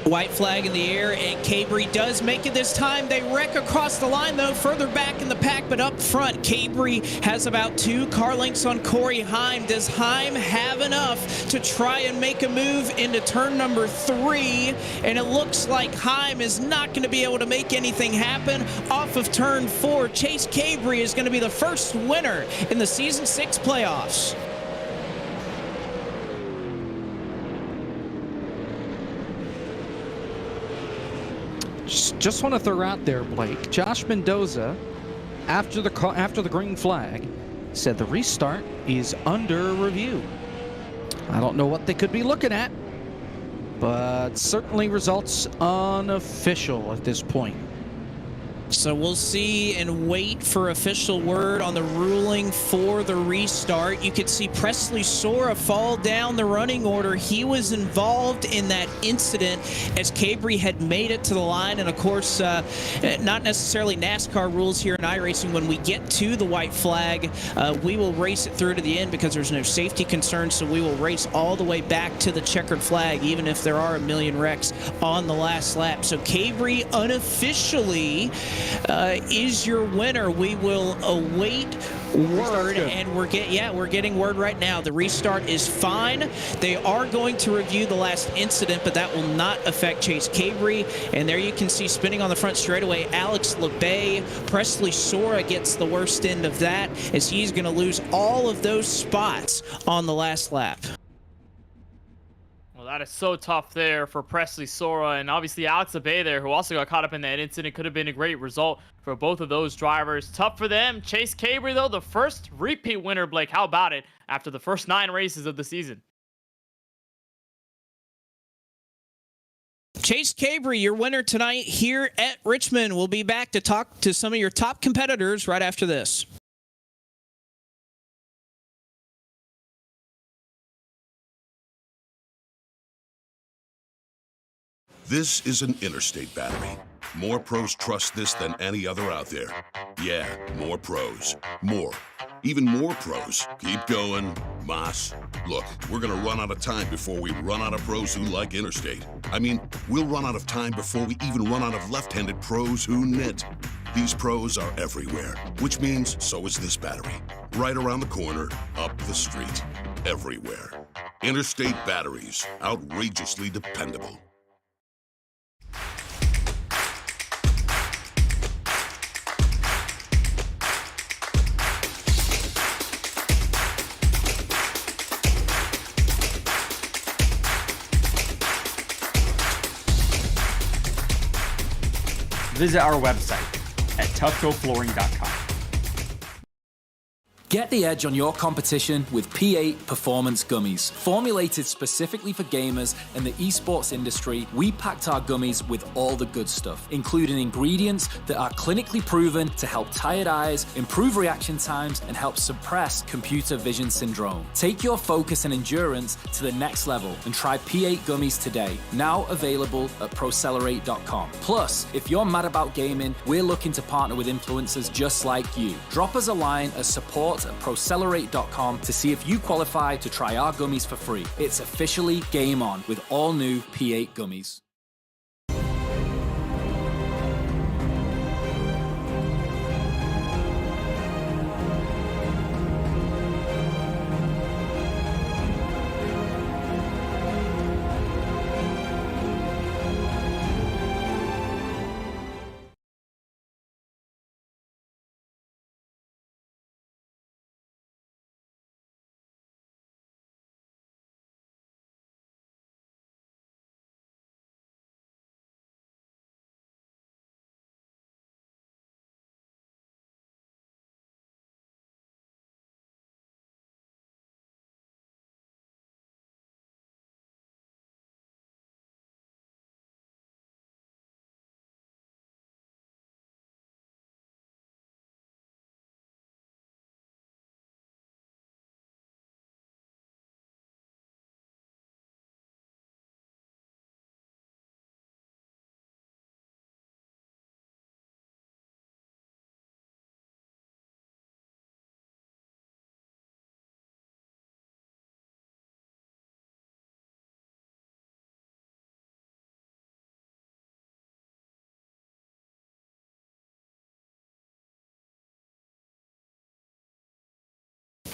White flag in the air, and Cabrey does make it this time. They wreck across the line, though, further back in the pack, but up front, Cabrey has about 2 car lengths on Corey Heim. Does Heim have enough to try and make a move into turn number 3? And it looks like Heim is not going to be able to make anything happen off of turn 4. Chase Cabrey is going to be the first winner in the season 6 playoffs. Just want to throw out there, Blake, Josh Mendoza, after the green flag, said the restart is under review. I don't know what they could be looking at, but certainly results unofficial at this point. So we'll see and wait for official word on the ruling for the restart. You could see Presley Sora fall down the running order. He was involved in that incident as Cabrey had made it to the line. And of course, not necessarily NASCAR rules here in iRacing. When we get to the white flag, we will race it through to the end because there's no safety concerns. So we will race all the way back to the checkered flag, even if there are a million wrecks on the last lap. So Cabrey unofficially is your winner. We will await word, and we're getting word right now. The restart is fine. They are going to review the last incident, but that will not affect Chase Cabrey. And there you can see spinning on the front straightaway, Alex LeBay. Presley Sora gets the worst end of that as he's going to lose all of those spots on the last lap. That is so tough there for Presley Sora, and obviously Alex Abay there, who also got caught up in that incident. Could have been a great result for both of those drivers. Tough for them. Chase Cabrey, though, the first repeat winner, Blake. How about it after the first 9 races of the season? Chase Cabry, your winner tonight here at Richmond. We'll be back to talk to some of your top competitors right after this. This is an Interstate battery. More pros trust this than any other out there. Yeah, more pros. More. Even more pros. Keep going, Moss. Look, we're gonna run out of time before we run out of pros who like Interstate. I mean, we'll run out of time before we even run out of left-handed pros who knit. These pros are everywhere, which means so is this battery. Right around the corner, up the street, everywhere. Interstate batteries, outrageously dependable. Visit our website at toughgoflooring.com. Get the edge on your competition with P8 Performance Gummies. Formulated specifically for gamers and the esports industry, we packed our gummies with all the good stuff, including ingredients that are clinically proven to help tired eyes, improve reaction times, and help suppress computer vision syndrome. Take your focus and endurance to the next level and try P8 Gummies today. Now available at Procelerate.com. Plus, if you're mad about gaming, we're looking to partner with influencers just like you. Drop us a line at support at Procelerate.com to see if you qualify to try our gummies for free. It's officially game on with all new P8 gummies.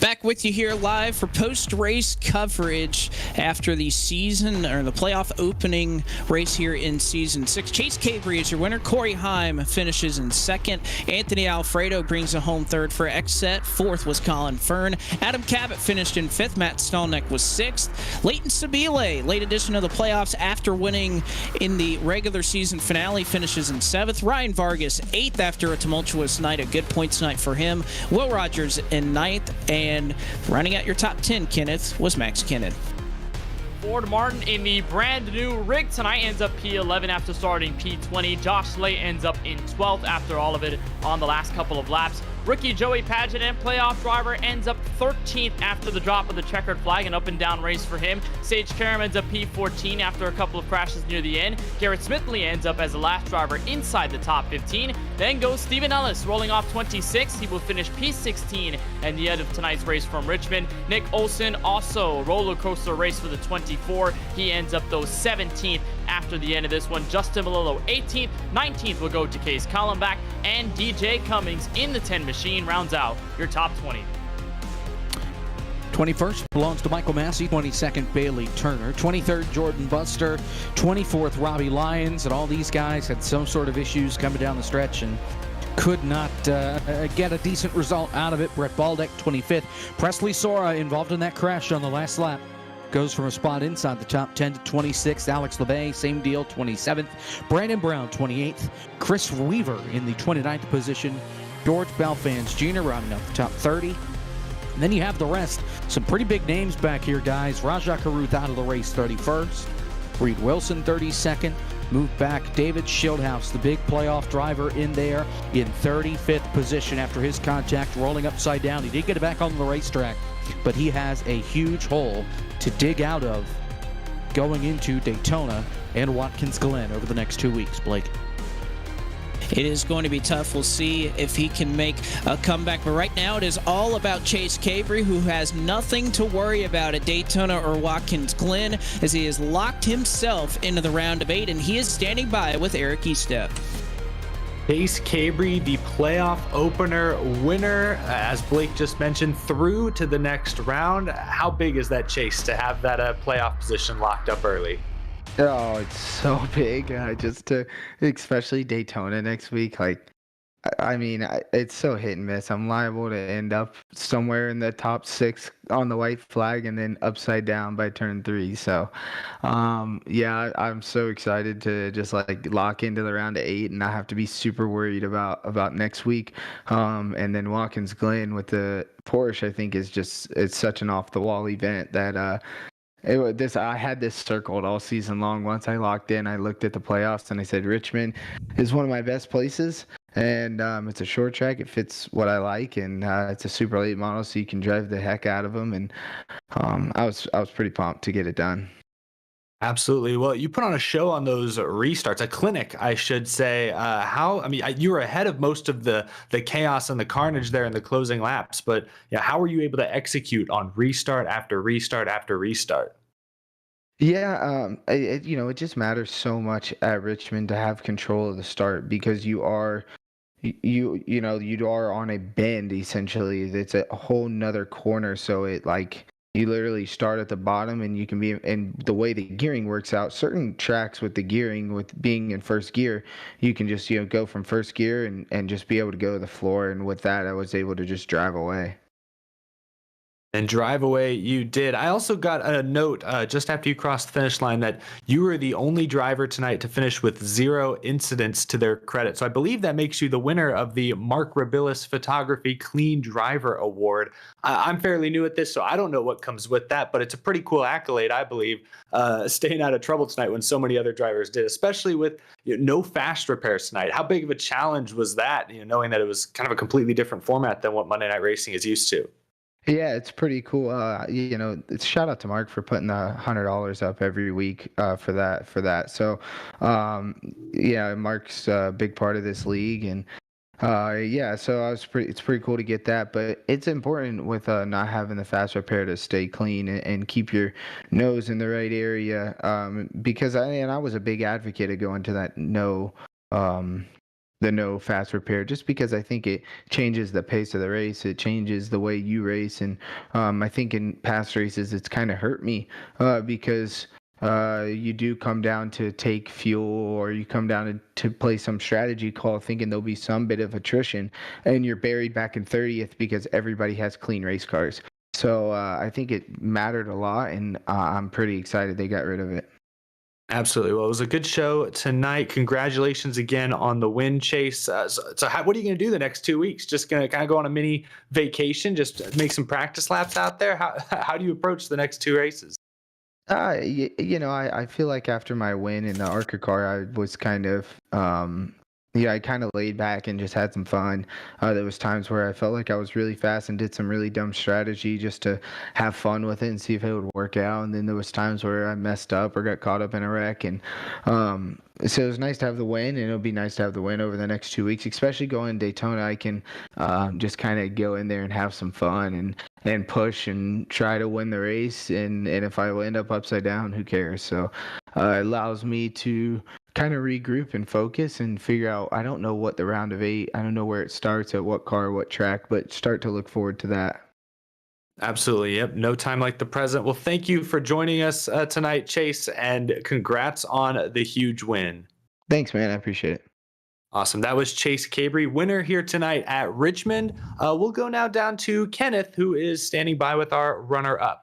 Back with you here live for post-race coverage after the season, or the playoff opening race here in Season 6. Chase Cabry is your winner. Corey Heim finishes in second. Anthony Alfredo brings a home third for Exet. Fourth was Colin Fern. Adam Cabot finished in fifth. Matt Stolnick was sixth. Leighton Sabile, late edition of the playoffs after winning in the regular season finale, finishes in seventh. Ryan Vargas, eighth after a tumultuous night, a good points night for him. Will Rogers in ninth. And running out your top 10, Kenneth, was Max Kenneth. Ford Martin in the brand new rig tonight ends up P11 after starting P20. Josh Slay ends up in 12th after all of it on the last couple of laps. Rookie Joey Padgett and playoff driver ends up 13th after the drop of the checkered flag, an up and down race for him. Sage Karam ends up P14 after a couple of crashes near the end. Garrett Smithley ends up as the last driver inside the top 15. Then goes Stephen Ellis rolling off 26th. He will finish P16 at the end of tonight's race from Richmond. Nick Olson also roller coaster race for the 24. He ends up though 17th after the end of this one. Justin Malillo 18th. 19th will go to Case Collenbach, and DJ Cummings in the 10 machine rounds out your top 20. 21st belongs to Michael Massey, 22nd Bailey Turner, 23rd Jordan Buster, 24th Robbie Lyons, and all these guys had some sort of issues coming down the stretch and could not get a decent result out of it. Brett Baldeck, 25th. Presley Sora involved in that crash on the last lap. Goes from a spot inside the top 10 to 26th. Alex LeBay, same deal, 27th. Brandon Brown, 28th. Chris Weaver in the 29th position. George Belfans Jr. rounding up the top 30. And then you have the rest. Some pretty big names back here, guys. Rajah Caruth out of the race, 31st. Reed Wilson, 32nd. move back. David Schildhouse, the big playoff driver in there, in 35th position after his contact, rolling upside down. He did get it back on the racetrack, but he has a huge hole to dig out of going into Daytona and Watkins Glen over the next 2 weeks, Blake. It is going to be tough. We'll see if he can make a comeback. But right now, it is all about Chase Cabre, who has nothing to worry about at Daytona or Watkins Glen, as he has locked himself into the round of 8, and he is standing by with Eric Estep. Chase Cabre, the playoff opener winner, as Blake just mentioned, through to the next round. How big is that, Chase, to have that playoff position locked up early? Oh, it's so big. Especially Daytona next week. It's so hit and miss. I'm liable to end up somewhere in the top 6 on the white flag and then upside down by turn 3. So, I'm so excited to just lock into the round of 8 and not have to be super worried about next week. And then Watkins Glen with the Porsche, I think it's such an off the wall event that, I had this circled all season long. Once I locked in, I looked at the playoffs and I said Richmond is one of my best places, and it's a short track. It fits what I like, and it's a super late model, so you can drive the heck out of them. And I was pretty pumped to get it done. Absolutely. Well, you put on a show on those restarts, a clinic, I should say. You were ahead of most of the chaos and the carnage there in the closing laps, but how were you able to execute on restart after restart after restart? Yeah, it just matters so much at Richmond to have control of the start, because you are on a bend essentially. It's a whole nother corner, so you literally start at the bottom, and you can be, and the way the gearing works out, certain tracks with the gearing, with being in first gear, you can just, go from first gear and just be able to go to the floor. And with that, I was able to just drive away. And drive away you did. I also got a note just after you crossed the finish line that you were the only driver tonight to finish with 0 incidents to their credit. So I believe that makes you the winner of the Mark Rabilis Photography Clean Driver Award. I'm fairly new at this, so I don't know what comes with that, but it's a pretty cool accolade, I believe, staying out of trouble tonight when so many other drivers did, especially with no fast repairs tonight. How big of a challenge was that, knowing that it was kind of a completely different format than what Monday Night Racing is used to? Yeah, it's pretty cool. Shout out to Mark for putting the $100 up every week for that. So, Mark's a big part of this league, and so it's pretty cool to get that. But it's important with not having the fast repair to stay clean and keep your nose in the right area. Because I was a big advocate of going to that the no fast repair, just because I think it changes the pace of the race. It changes the way you race. And I think in past races, it's kind of hurt me because you do come down to take fuel, or you come down to play some strategy call thinking there'll be some bit of attrition, and you're buried back in 30th because everybody has clean race cars. So I think it mattered a lot, and I'm pretty excited they got rid of it. Absolutely. Well, it was a good show tonight. Congratulations again on the win, Chase. So what are you going to do the next 2 weeks? Just going to kind of go on a mini vacation, just make some practice laps out there? How do you approach the next 2 races? I feel like after my win in the ARCA car, I was kind of I kind of laid back and just had some fun. There was times where I felt like I was really fast and did some really dumb strategy just to have fun with it and see if it would work out. And then there was times where I messed up or got caught up in a wreck. And so it was nice to have the win, and it'll be nice to have the win over the next 2 weeks, especially going to Daytona. I can just kind of go in there and have some fun and push and try to win the race. And if I end up upside down, who cares? So it allows me to kind of regroup and focus and figure out, I don't know what the round of 8, I don't know where it starts, at what car, what track, but start to look forward to that. Absolutely. Yep. No time like the present. Well, thank you for joining us tonight, Chase, and congrats on the huge win. Thanks, man. I appreciate it. Awesome. That was Chase Cabre, winner here tonight at Richmond. We'll go now down to Kenneth, who is standing by with our runner-up.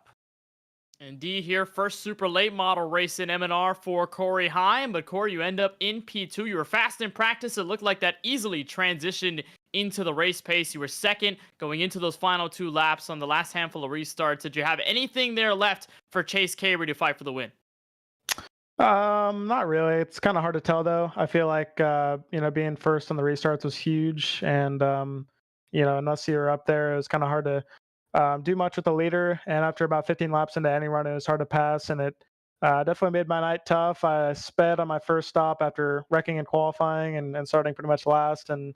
And D here, first super late model race in M&R for Corey Heim. But Corey, you end up in P2. You were fast in practice. It looked like that easily transitioned into the race pace. You were second going into those final 2 laps on the last handful of restarts. Did you have anything there left for Chase Cabre to fight for the win? Not really. It's kind of hard to tell though. I feel like being first on the restarts was huge, and unless you were up there, it was kind of hard to do much with the leader. And after about 15 laps into any run, it was hard to pass, and it definitely made my night tough. I sped on my first stop after wrecking in qualifying and starting pretty much last, and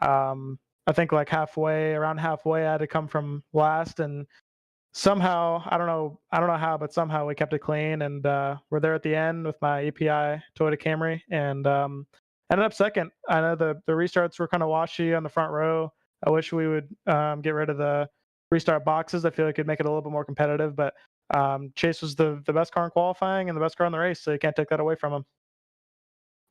I think like around halfway, I had to come from last, and somehow I don't know how, but somehow we kept it clean, and we're there at the end with my EPI Toyota Camry, and ended up second. I know the restarts were kind of washy on the front row. I wish we would get rid of the restart boxes. I feel like it'd make it a little bit more competitive, but Chase was the best car in qualifying and the best car in the race, so you can't take that away from him.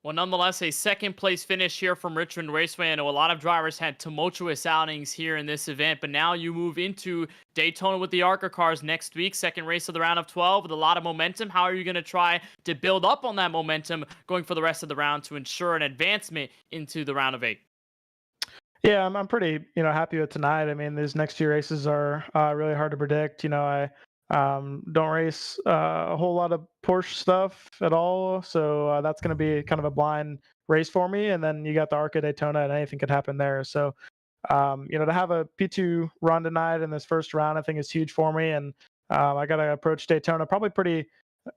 Well, nonetheless, a second place finish here from Richmond Raceway. I know a lot of drivers had tumultuous outings here in this event, but now you move into Daytona with the ARCA cars next week, second race of the round of 12 with a lot of momentum. How are you going to try to build up on that momentum going for the rest of the round to ensure an advancement into the round of 8? Yeah, I'm pretty happy with tonight. I mean, these next few races are really hard to predict. I don't race a whole lot of Porsche stuff at all, so that's going to be kind of a blind race for me. And then you got the ARCA Daytona, and anything could happen there. So to have a P2 run tonight in this first round, I think is huge for me. And I got to approach Daytona probably pretty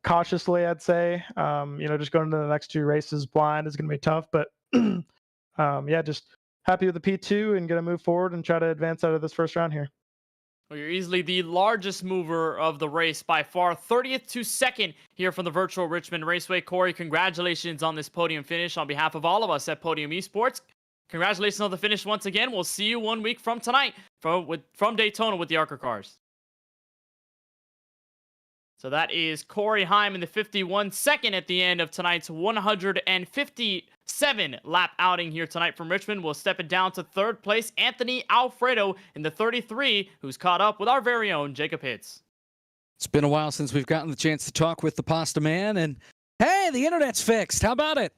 cautiously, I'd say. Just going into the next two races blind is going to be tough, but yeah, just happy with the P2 and going to move forward and try to advance out of this first round here. Well, you're easily the largest mover of the race by far, 30th to 2nd here from the virtual Richmond Raceway. Corey, congratulations on this podium finish on behalf of all of us at Podium Esports. Congratulations on the finish once again. We'll see you 1 week from tonight from Daytona with the ARCA cars. So that is Corey Heim in the 51-2nd at the end of tonight's 157-lap outing here tonight from Richmond. We'll step it down to third place, Anthony Alfredo in the 33, who's caught up with our very own Jacob Hitz. It's been a while since we've gotten the chance to talk with the Pasta Man, and hey, the internet's fixed. How about it?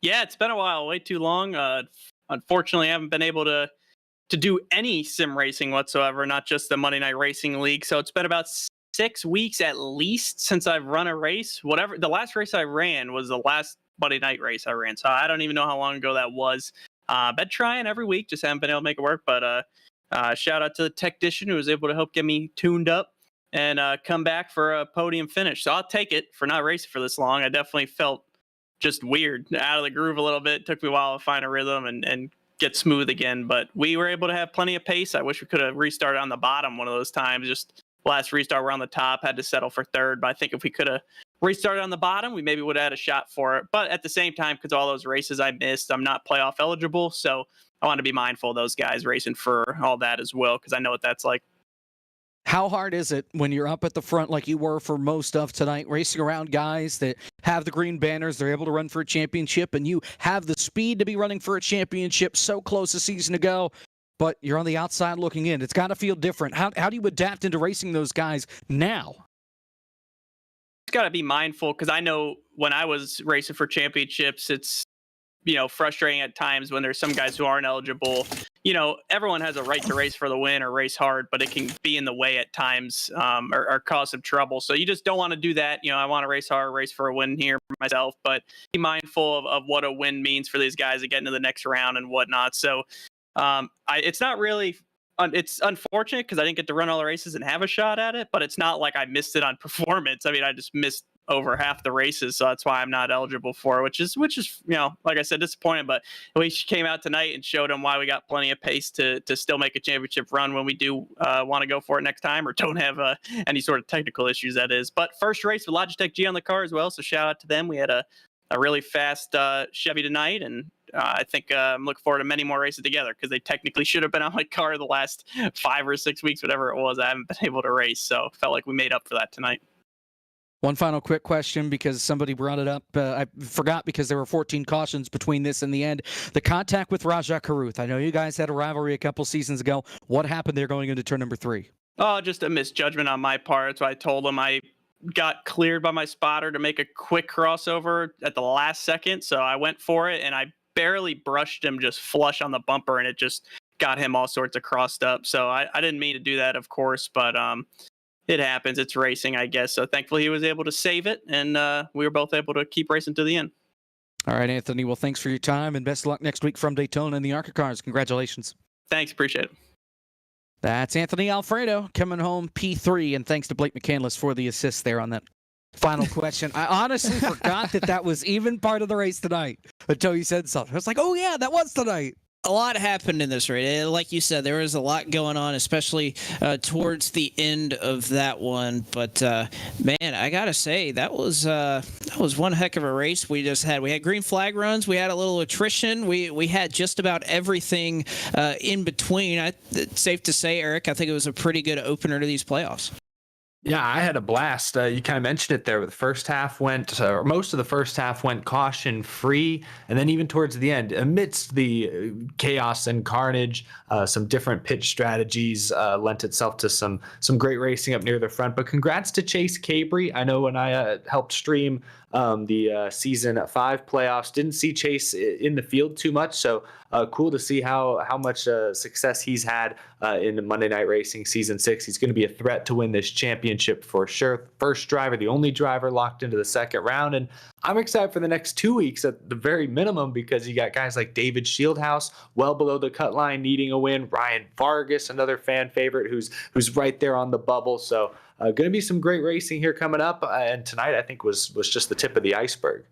Yeah, it's been a while, way too long. Unfortunately, I haven't been able to do any sim racing whatsoever, not just the Monday Night Racing League. So it's been about 6 weeks at least since I've run a race. Whatever the last race I ran was the last Monday night race I ran, so I don't even know how long ago that was. Been trying every week, just haven't been able to make it work. But shout out to the technician who was able to help get me tuned up and come back for a podium finish. So I'll take it for not racing for this long. I definitely felt just weird, out of the groove a little bit. Took me a while to find a rhythm and get smooth again, but we were able to have plenty of pace. I wish we could have restarted on the bottom one of those times. Just last restart, we're on the top, had to settle for third. But I think if we could have restarted on the bottom, we maybe would have had a shot for it. But at the same time, because all those races I missed, I'm not playoff eligible. So I want to be mindful of those guys racing for all that as well, because I know what that's like. How hard is it when you're up at the front like you were for most of tonight, racing around guys that have the green banners, they're able to run for a championship, and you have the speed to be running for a championship so close a season to go, but you're on the outside looking in? It's got to feel different. How do you adapt into racing those guys now? It's got to be mindful, because I know when I was racing for championships, it's frustrating at times when there's some guys who aren't eligible. Everyone has a right to race for the win or race hard, but it can be in the way at times or cause some trouble. So you just don't want to do that. I want to race hard, race for a win here myself, but be mindful of what a win means for these guys to get into the next round and whatnot. So it's not really, it's unfortunate because I didn't get to run all the races and have a shot at it, but it's not like I missed it on performance. I mean, I just missed over half the races, so that's why I'm not eligible for it, which is like I said, disappointing. But we came out tonight and showed them why we got plenty of pace to still make a championship run when we do want to go for it next time, or don't have any sort of technical issues, that is. But first race with Logitech G on the car as well, so shout out to them. We had a really fast Chevy tonight, and I think I'm looking forward to many more races together, because they technically should have been on my car the last 5 or 6 weeks, whatever it was. I haven't been able to race, so felt like we made up for that tonight. One final quick question, because somebody brought it up. I forgot, because there were 14 cautions between this and the end. The contact with Rajah Caruth. I know you guys had a rivalry a couple seasons ago. What happened there going into turn number 3? Oh, just a misjudgment on my part. So I told him I got cleared by my spotter to make a quick crossover at the last second. So I went for it, and I barely brushed him just flush on the bumper, and it just got him all sorts of crossed up. So I didn't mean to do that, of course, but it happens. It's racing, I guess. So thankfully he was able to save it, and we were both able to keep racing to the end. All right, Anthony. Well, thanks for your time, and best of luck next week from Daytona and the ARCA cars. Congratulations. Thanks. Appreciate it. That's Anthony Alfredo coming home P3, and thanks to Blake McCandless for the assist there on that final question. I honestly forgot that was even part of the race tonight until you said something. I was like, oh, yeah, that was tonight. A lot happened in this race. Like you said, there was a lot going on, especially towards the end of that one. But man, I gotta say that was one heck of a race we just had. We had green flag runs. We had a little attrition. We had just about everything in between. It's safe to say, Eric, I think it was a pretty good opener to these playoffs. Yeah, I had a blast. You kind of mentioned it there. The first half or most of the first half went caution free. And then even towards the end, amidst the chaos and carnage, some different pitch strategies lent itself to some great racing up near the front. But congrats to Chase Cabry. I know when I helped stream the season 5 playoffs, didn't see Chase in the field too much. So cool to see how much success he's had in the Monday Night Racing season 6. He's going to be a threat to win this championship for sure. First driver, the only driver locked into the second round. And I'm excited for the next 2 weeks at the very minimum, because you got guys like David Shieldhouse well below the cut line needing a win. Ryan Vargas, another fan favorite who's right there on the bubble. So going to be some great racing here coming up. And tonight, I think, was just the tip of the iceberg.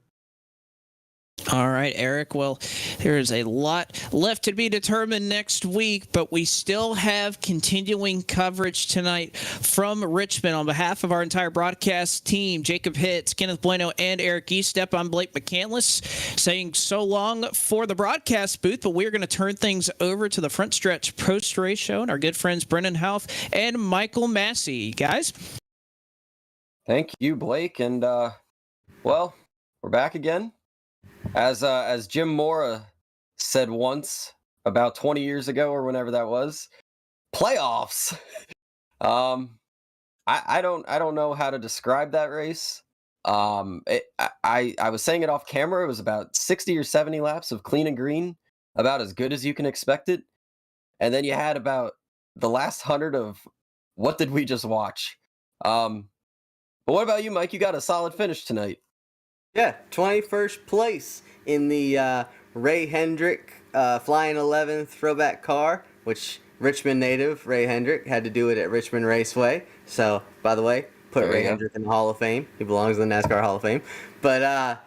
All right, Eric. Well, there is a lot left to be determined next week, but we still have continuing coverage tonight from Richmond. On behalf of our entire broadcast team, Jacob Hitz, Kenneth Bueno, and Eric Eastep, I'm Blake McCandless saying so long for the broadcast booth, but we're going to turn things over to the Frontstretch Post-Race Show and our good friends Brennan Houff and Michael Massey. Guys? Thank you, Blake. And, well, we're back again. As Jim Mora said once, about 20 years ago or whenever that was, playoffs. I don't know how to describe that race. I was saying it off camera. It was about 60 or 70 laps of clean and green, about as good as you can expect it. And then you had about the last 100 of what did we just watch? But what about you, Mike? You got a solid finish tonight. Yeah, 21st place in the Ray Hendrick Flying 11 throwback car, which Richmond native Ray Hendrick had to do it at Richmond Raceway. So, by the way, put Ray Hendrick in the Hall of Fame. He belongs in the NASCAR Hall of Fame. But,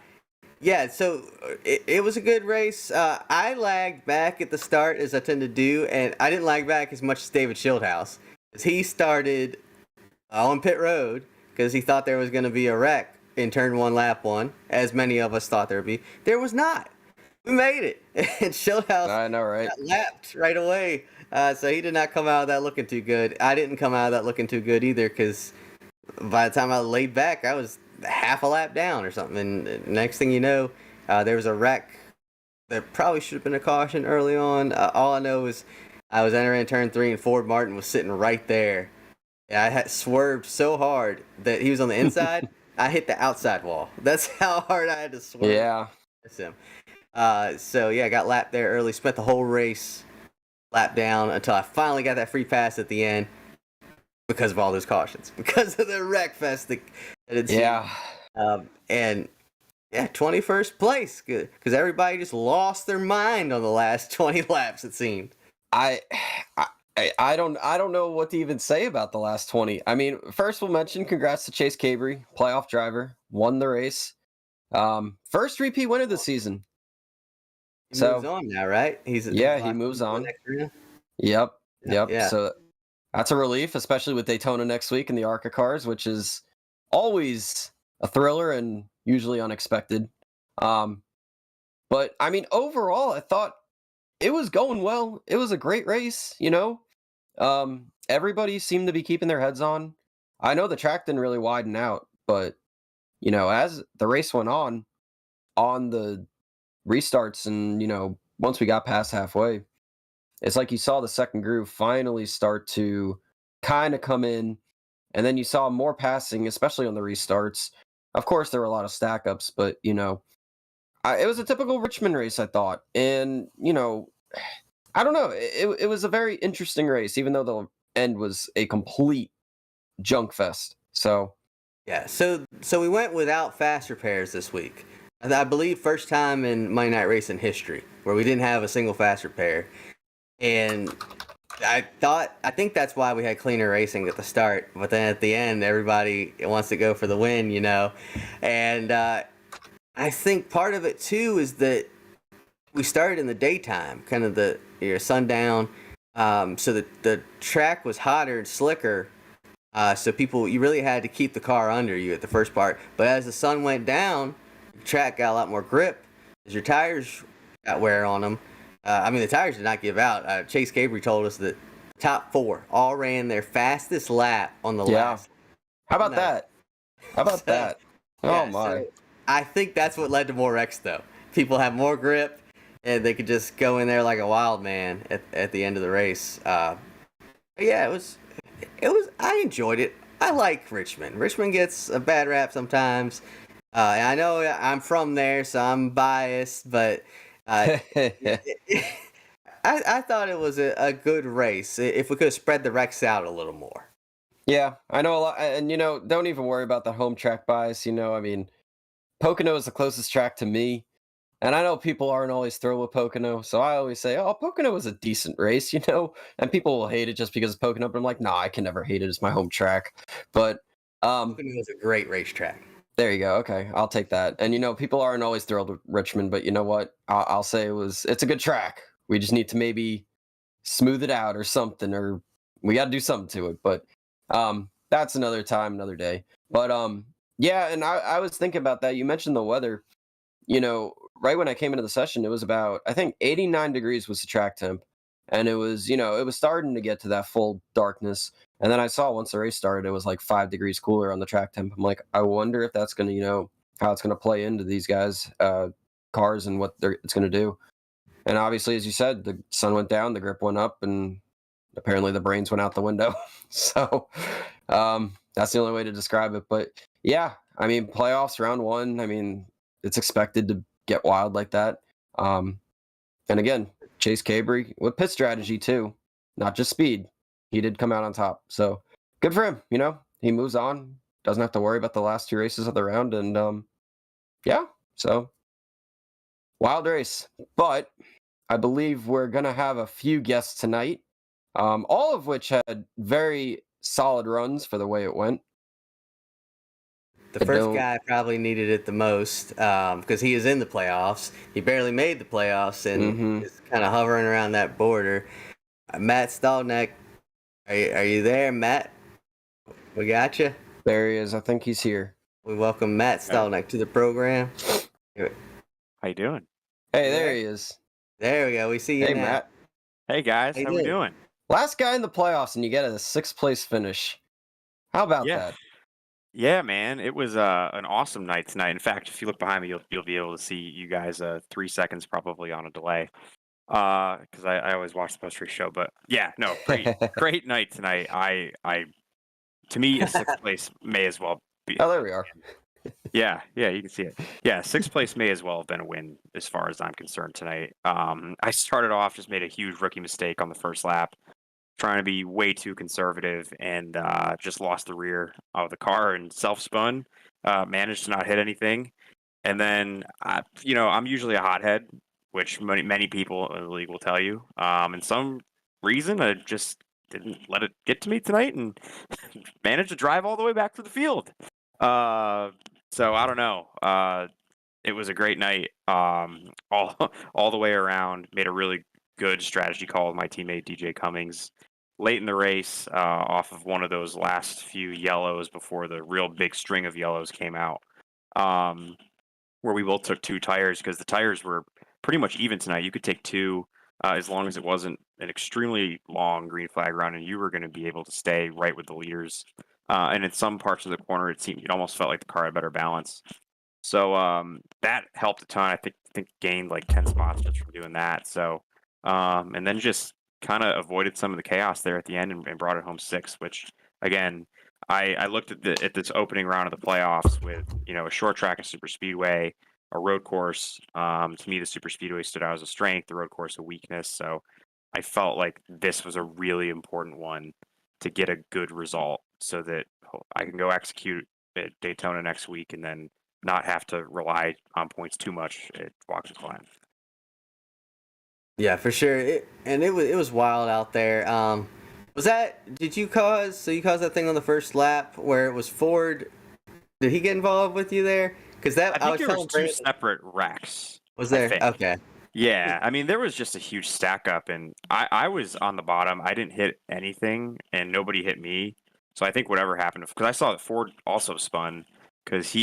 yeah, so it was a good race. I lagged back at the start, as I tend to do, and I didn't lag back as much as David Shieldhouse. He started on pit road because he thought there was going to be a wreck in turn 1, lap 1, as many of us thought there would be. There was not. We made it. And Shieldhouse I know, right? got lapped right away. So he did not come out of that looking too good. I didn't come out of that looking too good either, because by the time I laid back, I was half a lap down or something. And next thing you know, there was a wreck. There probably should have been a caution early on. All I know is I was entering turn 3 and Ford Martin was sitting right there. And I had swerved so hard that he was on the inside. I hit the outside wall. That's how hard I had to swerve. Yeah. Him. So, yeah, I got lapped there early. Spent the whole race lapped down until I finally got that free pass at the end because of all those cautions. Because of the wreck fest that it's and, yeah, 21st place. Good. Because everybody just lost their mind on the last 20 laps, it seemed. I don't know what to even say about the last 20. I mean, first we'll mention congrats to Chase Cabry, playoff driver, won the race. First repeat winner this season. He moves on now, right? He moves on. Yep. Yeah. So that's a relief, especially with Daytona next week and the ARCA cars, which is always a thriller and usually unexpected. But I mean, overall, I thought it was going well. It was a great race, you know. Everybody seemed to be keeping their heads on. I know the track didn't really widen out, but you know, as the race went on the restarts, and you know, once we got past halfway, it's like you saw the second groove finally start to kind of come in, and then you saw more passing, especially on the restarts. Of course, there were a lot of stack ups, but you know, it was a typical Richmond race, I thought, and you know, I don't know. It was a very interesting race, even though the end was a complete junk fest. So Yeah, so we went without fast repairs this week. I believe first time in Monday Night Racing history where we didn't have a single fast repair. And I think that's why we had cleaner racing at the start, but then at the end everybody wants to go for the win, you know. And I think part of it too is that we started in the daytime, kind of your sundown, so the track was hotter and slicker. So you really had to keep the car under you at the first part. But as the sun went down, the track got a lot more grip as your tires got wear on them. The tires did not give out. Chase Cabry told us that top 4 all ran their fastest lap on the last. How about that? Oh my! So I think that's what led to more wrecks, though. People have more grip, and they could just go in there like a wild man at the end of the race. Yeah, it was. I enjoyed it. I like Richmond. Richmond gets a bad rap sometimes. I know I'm from there, so I'm biased, but I thought it was a good race. If we could have spread the wrecks out a little more. Yeah, I know a lot, and don't even worry about the home track bias. Pocono is the closest track to me. And I know people aren't always thrilled with Pocono, so I always say, oh, Pocono was a decent race, and people will hate it just because of Pocono, but I'm like, nah, I can never hate it. It's my home track. But Pocono is a great racetrack. There you go. Okay, I'll take that. And, people aren't always thrilled with Richmond, but you know what? I'll say it's a good track. We just need to maybe smooth it out or something, or we got to do something to it. But that's another time, another day. But yeah, and I was thinking about that. You mentioned the weather. Right when I came into the session, it was about, I think 89 degrees was the track temp. And it was, it was starting to get to that full darkness. And then I saw once the race started, it was like 5 degrees cooler on the track temp. I'm like, I wonder if that's going to, how it's going to play into these guys' cars and what it's going to do. And obviously, as you said, the sun went down, the grip went up, and apparently the brains went out the window. So that's the only way to describe it. But yeah, playoffs, round 1, it's expected to get wild like that. And again, Chase Cabry with pit strategy too, not just speed. He did come out on top. So good for him. He moves on, doesn't have to worry about the last 2 races of the round. And yeah, so wild race. But I believe we're going to have a few guests tonight, all of which had very solid runs for the way it went. The first guy probably needed it the most because he is in the playoffs. He barely made the playoffs and is kind of hovering around that border. Matt Stallneck, are you there, Matt? We got you. There he is. I think he's here. We welcome Matt Stallneck to the program. How you doing? Hey, there he is. There we go. We see you now. Matt. Hey, guys. How we doing? Last guy in the playoffs, and you get a 6th place finish. How about that? Yeah, man, it was an awesome night tonight. In fact, if you look behind me, you'll be able to see you guys 3 seconds probably on a delay, because I always watch the post-race show. But yeah, no, great night tonight. To me, a 6th place may as well be. Oh, there we are. Yeah, you can see it. Yeah, 6th place may as well have been a win as far as I'm concerned tonight. I started off, just made a huge rookie mistake on the first lap, trying to be way too conservative, and just lost the rear of the car and self-spun. Managed to not hit anything. And then, I'm usually a hothead, which many people in the league will tell you. And some reason, I just didn't let it get to me tonight and managed to drive all the way back to the field. So I don't know. It was a great night all the way around. Made a really good strategy call with my teammate DJ Cummings late in the race off of one of those last few yellows before the real big string of yellows came out, where we both took 2 tires because the tires were pretty much even tonight. You could take 2 as long as it wasn't an extremely long green flag run, and you were going to be able to stay right with the leaders. And in some parts of the corner, it almost felt like the car had better balance. So that helped a ton. I think gained like 10 spots just from doing that. So and then just kind of avoided some of the chaos there at the end and brought it home 6th, which again, I looked at this opening round of the playoffs with, a short track, a super speedway, a road course. To me, the super speedway stood out as a strength, the road course a weakness. So I felt like this was a really important one to get a good result. so that I can go execute at Daytona next week and then not have to rely on points too much at Watkins Glen. Yeah, for sure. It was wild out there. Did you cause you caused that thing on the first lap where it was Ford? Did he get involved with you there? Because I think I was there was telling two separate wrecks. Was there? I think. Okay. Yeah, I mean, there was just a huge stack up, and I was on the bottom. I didn't hit anything, and nobody hit me. So I think whatever happened, because I saw that Ford also spun, because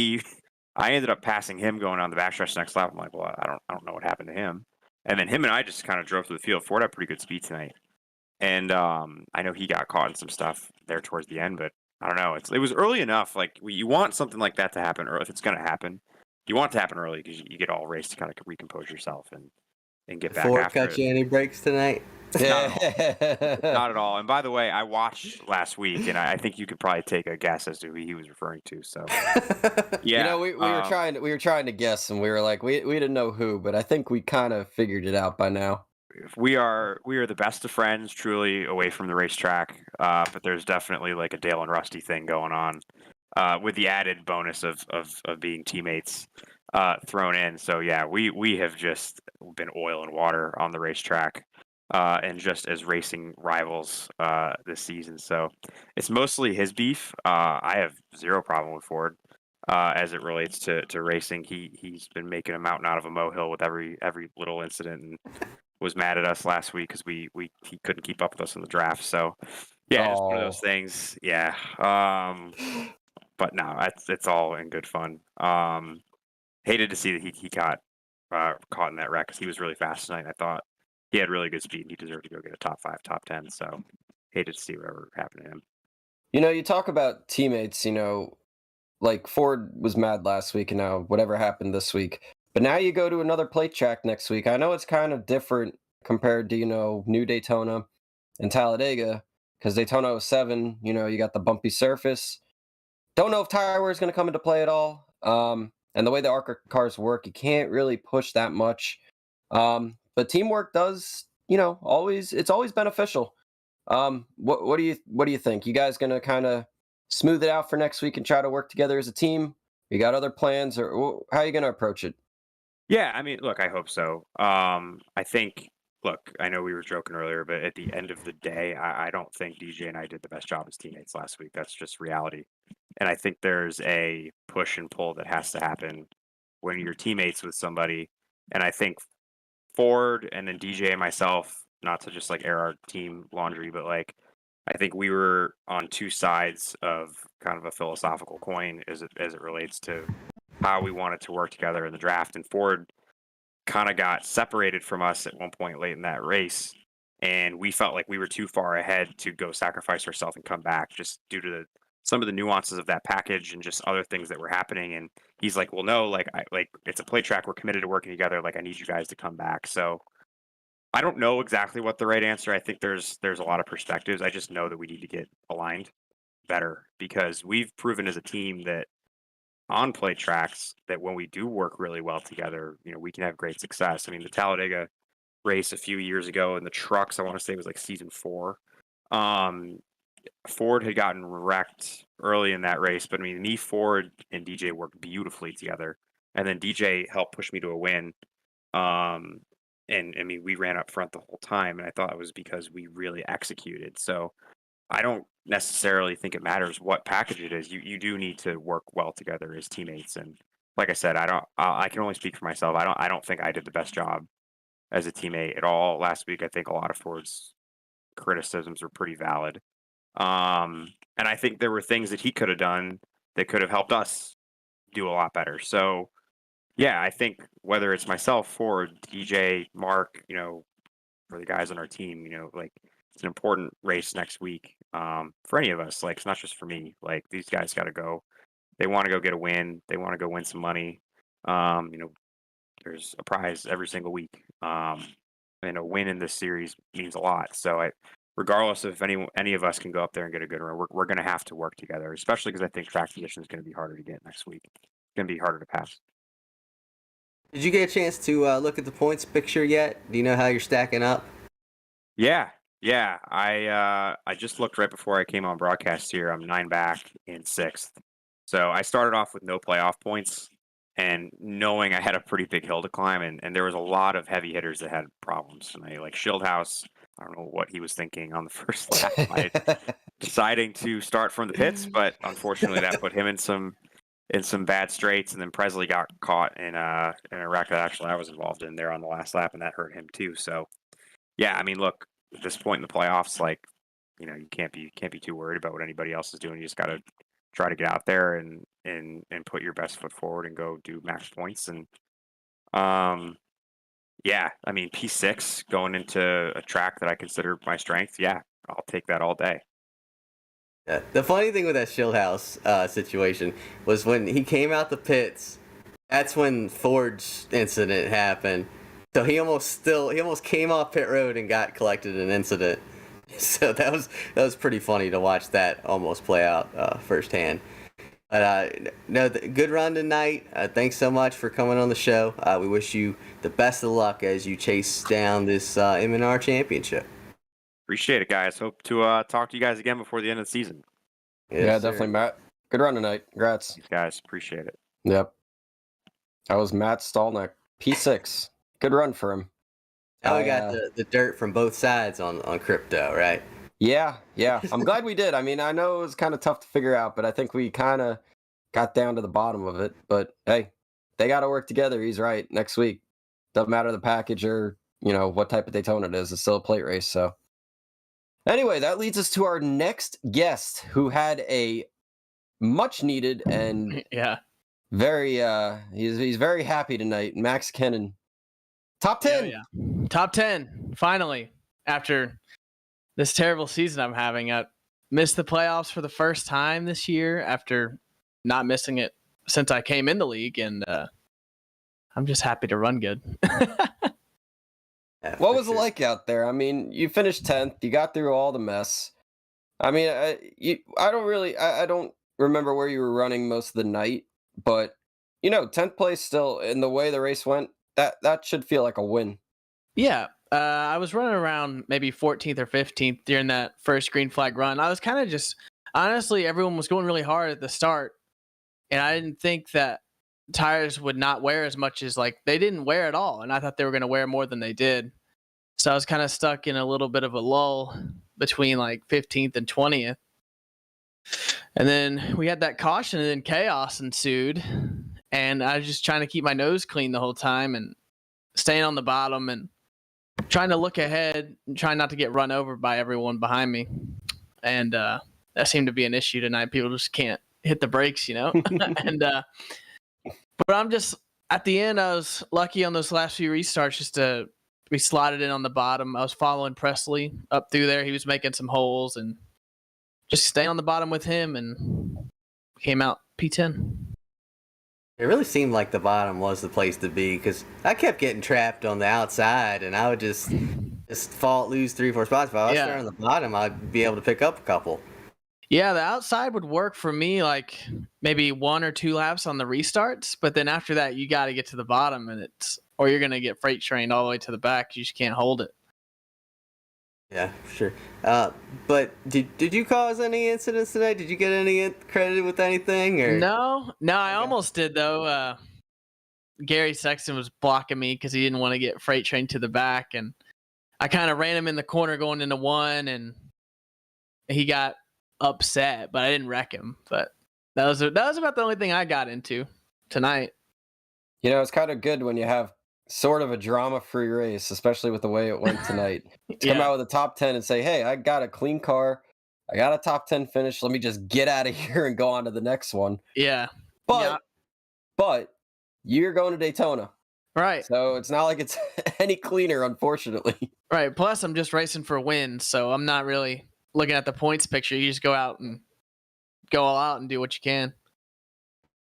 I ended up passing him going on the backstretch next lap. I'm like, well, I don't know what happened to him. And then him and I just kind of drove through the field. Ford had pretty good speed tonight, and I know he got caught in some stuff there towards the end, but I don't know. It was early enough. Like you want something like that to happen, or if it's going to happen, you want it to happen early because you get all race to kind of recompose yourself and get back Ford after cut it. you any breaks tonight? Not at all. Not at all. And by the way, I watched last week, and I think you could probably take a guess as to who he was referring to. So, yeah, You know, we were trying to guess, and we were like, we didn't know who, but I think we kind of figured it out by now. we are the best of friends, truly away from the racetrack. But there's definitely like a Dale and Rusty thing going on, with the added bonus of being teammates thrown in. So yeah, we have just been oil and water on the racetrack. And just as racing rivals this season. So it's mostly his beef. I have zero problem with Ford as it relates to racing. He's been making a mountain out of a molehill with every little incident, and was mad at us last week because he couldn't keep up with us in the draft. So yeah, it's one of those things. Yeah. But no, it's all in good fun. Hated to see that he got caught in that wreck because he was really fast tonight. I thought he had really good speed, and he deserved to go get a top 5, top 10. So hated to see whatever happened to him. You know, you talk about teammates, you know, like Ford was mad last week, and now whatever happened this week. But now you go to another plate track next week. I know it's kind of different compared to, you know, New Daytona and Talladega, because Daytona 07, you know, you got the bumpy surface. Don't know if tire wear is going to come into play at all. And the way the ARCA cars work, you can't really push that much. But teamwork does, you know, it's always beneficial. What do you think? You guys gonna kind of smooth it out for next week and try to work together as a team? You got other plans, or how are you gonna approach it? Yeah, I mean, look, I hope so. I think, look, I know we were joking earlier, but at the end of the day, I don't think DJ and I did the best job as teammates last week. That's just reality. And I think there's a push and pull that has to happen when you're teammates with somebody. And I think Ford and then DJ and myself, not to just like air our team laundry, but like I think we were on two sides of kind of a philosophical coin as it relates to how we wanted to work together in the draft. And Ford kind of got separated from us at one point late in that race, and we felt like we were too far ahead to go sacrifice ourselves and come back just due to some of the nuances of that package and just other things that were happening. And he's like, well, no, like it's a plate track. We're committed to working together. Like I need you guys to come back. So I don't know exactly what the right answer. I think there's a lot of perspectives. I just know that we need to get aligned better because we've proven as a team that on plate tracks that when we do work really well together, you know, we can have great success. I mean, the Talladega race a few years ago in the trucks, I want to say it was like season 4. Ford had gotten wrecked early in that race, but I mean, me, Ford, and DJ worked beautifully together. And then DJ helped push me to a win. And I mean, we ran up front the whole time, and I thought it was because we really executed. So I don't necessarily think it matters what package it is. You do need to work well together as teammates. And like I said, I can only speak for myself. I don't think I did the best job as a teammate at all last week. I think a lot of Ford's criticisms were pretty valid. And I think there were things that he could have done that could have helped us do a lot better. So yeah, I think whether it's myself, Ford, DJ, Mark, you know, for the guys on our team, you know, like it's an important race next week for any of us. Like it's not just for me. Like these guys got to go. They want to go get a win. They want to go win some money. You know, there's a prize every single week. And a win in this series means a lot. So regardless of if any of us can go up there and get a good run, we're going to have to work together, especially because I think track condition is going to be harder to get next week. It's going to be harder to pass. Did you get a chance to look at the points picture yet? Do you know how you're stacking up? Yeah, Yeah, I just looked right before I came on broadcast here. I'm 9 back in 6th. So I started off with no playoff points and knowing I had a pretty big hill to climb, and there was a lot of heavy hitters that had problems. And like Schildhouse, I don't know what he was thinking on the first lap by deciding to start from the pits, but unfortunately that put him in some bad straights, and then Presley got caught in a wreck that actually I was involved in there on the last lap, and that hurt him too. So yeah, I mean, look, at this point in the playoffs, like, you can't be too worried about what anybody else is doing. You just got to try to get out there and put your best foot forward and go do max points. And yeah, I mean, P6 going into a track that I consider my strength. Yeah, I'll take that all day. Yeah. The funny thing with that Schildhouse situation was when he came out the pits. That's when Ford's incident happened. So he almost came off pit road and got collected in an incident. So that was pretty funny to watch that almost play out firsthand. But no, good run tonight. Thanks so much for coming on the show. We wish you the best of luck as you chase down this M&R championship. Appreciate it, guys. Hope to talk to you guys again before the end of the season. Yes, yeah, definitely, Matt. Good run tonight. Congrats. Thanks, guys. Appreciate it. Yep. That was Matt Stallneck, P6. Good run for him. Now we got the dirt from both sides on crypto, right? Yeah. I'm glad we did. I mean, I know it was kind of tough to figure out, but I think we kind of got down to the bottom of it. But hey, they got to work together. He's right. Next week, doesn't matter the package or what type of Daytona it is. It's still a plate race. So anyway, that leads us to our next guest, who had a much needed and very he's very happy tonight. Max Kennan. Top 10. Yeah. Top 10. Finally, after this terrible season I'm having, I missed the playoffs for the first time this year after not missing it since I came in the league, and I'm just happy to run good. What was it like out there? I mean, you finished 10th. You got through all the mess. I mean, I don't remember where you were running most of the night, but 10th place still, in the way the race went, that should feel like a win. Yeah, I was running around maybe 14th or 15th during that first green flag run. I was kind of just, honestly, everyone was going really hard at the start, and I didn't think that tires would not wear as much as, like, they didn't wear at all, and I thought they were going to wear more than they did. So I was kind of stuck in a little bit of a lull between like 15th and 20th. And then we had that caution, and then chaos ensued. And I was just trying to keep my nose clean the whole time and staying on the bottom and trying to look ahead and trying not to get run over by everyone behind me. And that seemed to be an issue tonight. People just can't hit the brakes, and but I'm just, at the end, I was lucky on those last few restarts just to be slotted in on the bottom. I was following Presley up through there. He was making some holes, and just stay on the bottom with him, and came out P10. It really seemed like the bottom was the place to be, because I kept getting trapped on the outside, and I would just lose 3-4 spots. If I was there on the bottom, I'd be able to pick up a couple. Yeah, the outside would work for me, like maybe 1 or 2 laps on the restarts, but then after that, you got to get to the bottom, and or you're going to get freight trained all the way to the back. You just can't hold it. Yeah, sure. But did you cause any incidents today? Did you get any credited with anything? Or No, I almost did though. Gary Sexton was blocking me because he didn't want to get freight trained to the back, and I kind of ran him in the corner going into 1, and he got upset, but I didn't wreck him. But that was about the only thing I got into tonight. It's kind of good when you have sort of a drama-free race, especially with the way it went tonight. To come out with a top 10 and say, hey, I got a clean car, I got a top 10 finish, let me just get out of here and go on to the next one. Yeah. But you're going to Daytona. Right. So it's not like it's any cleaner, unfortunately. Right. Plus, I'm just racing for wins, so I'm not really looking at the points picture. You just go out and go all out and do what you can.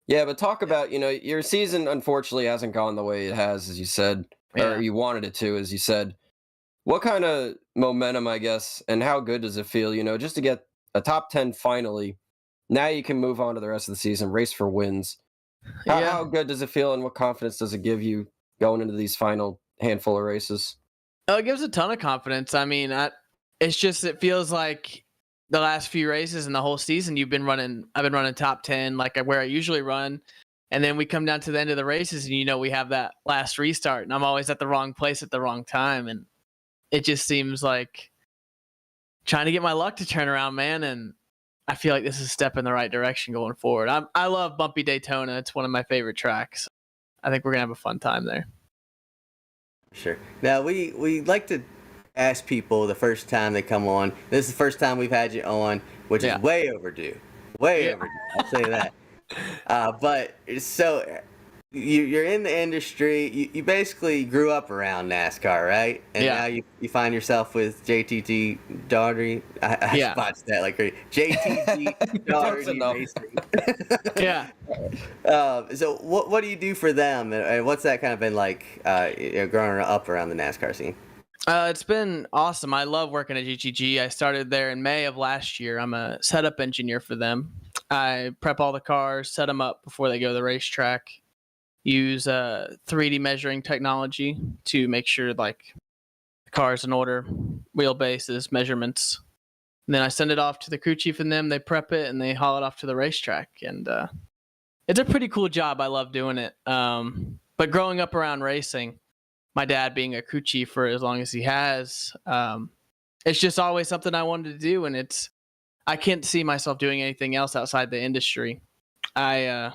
Yeah, but talk about, your season unfortunately hasn't gone the way it has, as you said, or you wanted it to, as you said. What kind of momentum, I guess, and how good does it feel, just to get a top 10 finally? Now you can move on to the rest of the season, race for wins. How good does it feel, and what confidence does it give you going into these final handful of races? Oh, it gives a ton of confidence. I mean, it's just it feels like the last few races and the whole season I've been running top 10 like where I usually run, and then we come down to the end of the races and we have that last restart and I'm always at the wrong place at the wrong time, and it just seems like trying to get my luck to turn around, man. And I feel like this is a step in the right direction going forward. I love bumpy Daytona. It's one of my favorite tracks. I think we're gonna have a fun time there. Sure. Now we like to ask people the first time they come on. This is the first time we've had you on, which is way overdue. Way overdue. I'll say that. But so you're in the industry. You basically grew up around NASCAR, right? And now you find yourself with JTG Daugherty. I botched that like crazy. JTG Daugherty Racing. Yeah. So what do you do for them, and what's that kind of been like growing up around the NASCAR scene? It's been awesome. I love working at GTG. I started there in May of last year. I'm a setup engineer for them. I prep all the cars, set them up before they go to the racetrack, use 3D measuring technology to make sure like the car's in order, wheelbases, measurements. And then I send it off to the crew chief and them. They prep it and they haul it off to the racetrack. And it's a pretty cool job. I love doing it. But growing up around racing, my dad being a crew chief for as long as he has, it's just always something I wanted to do. And I can't see myself doing anything else outside the industry. I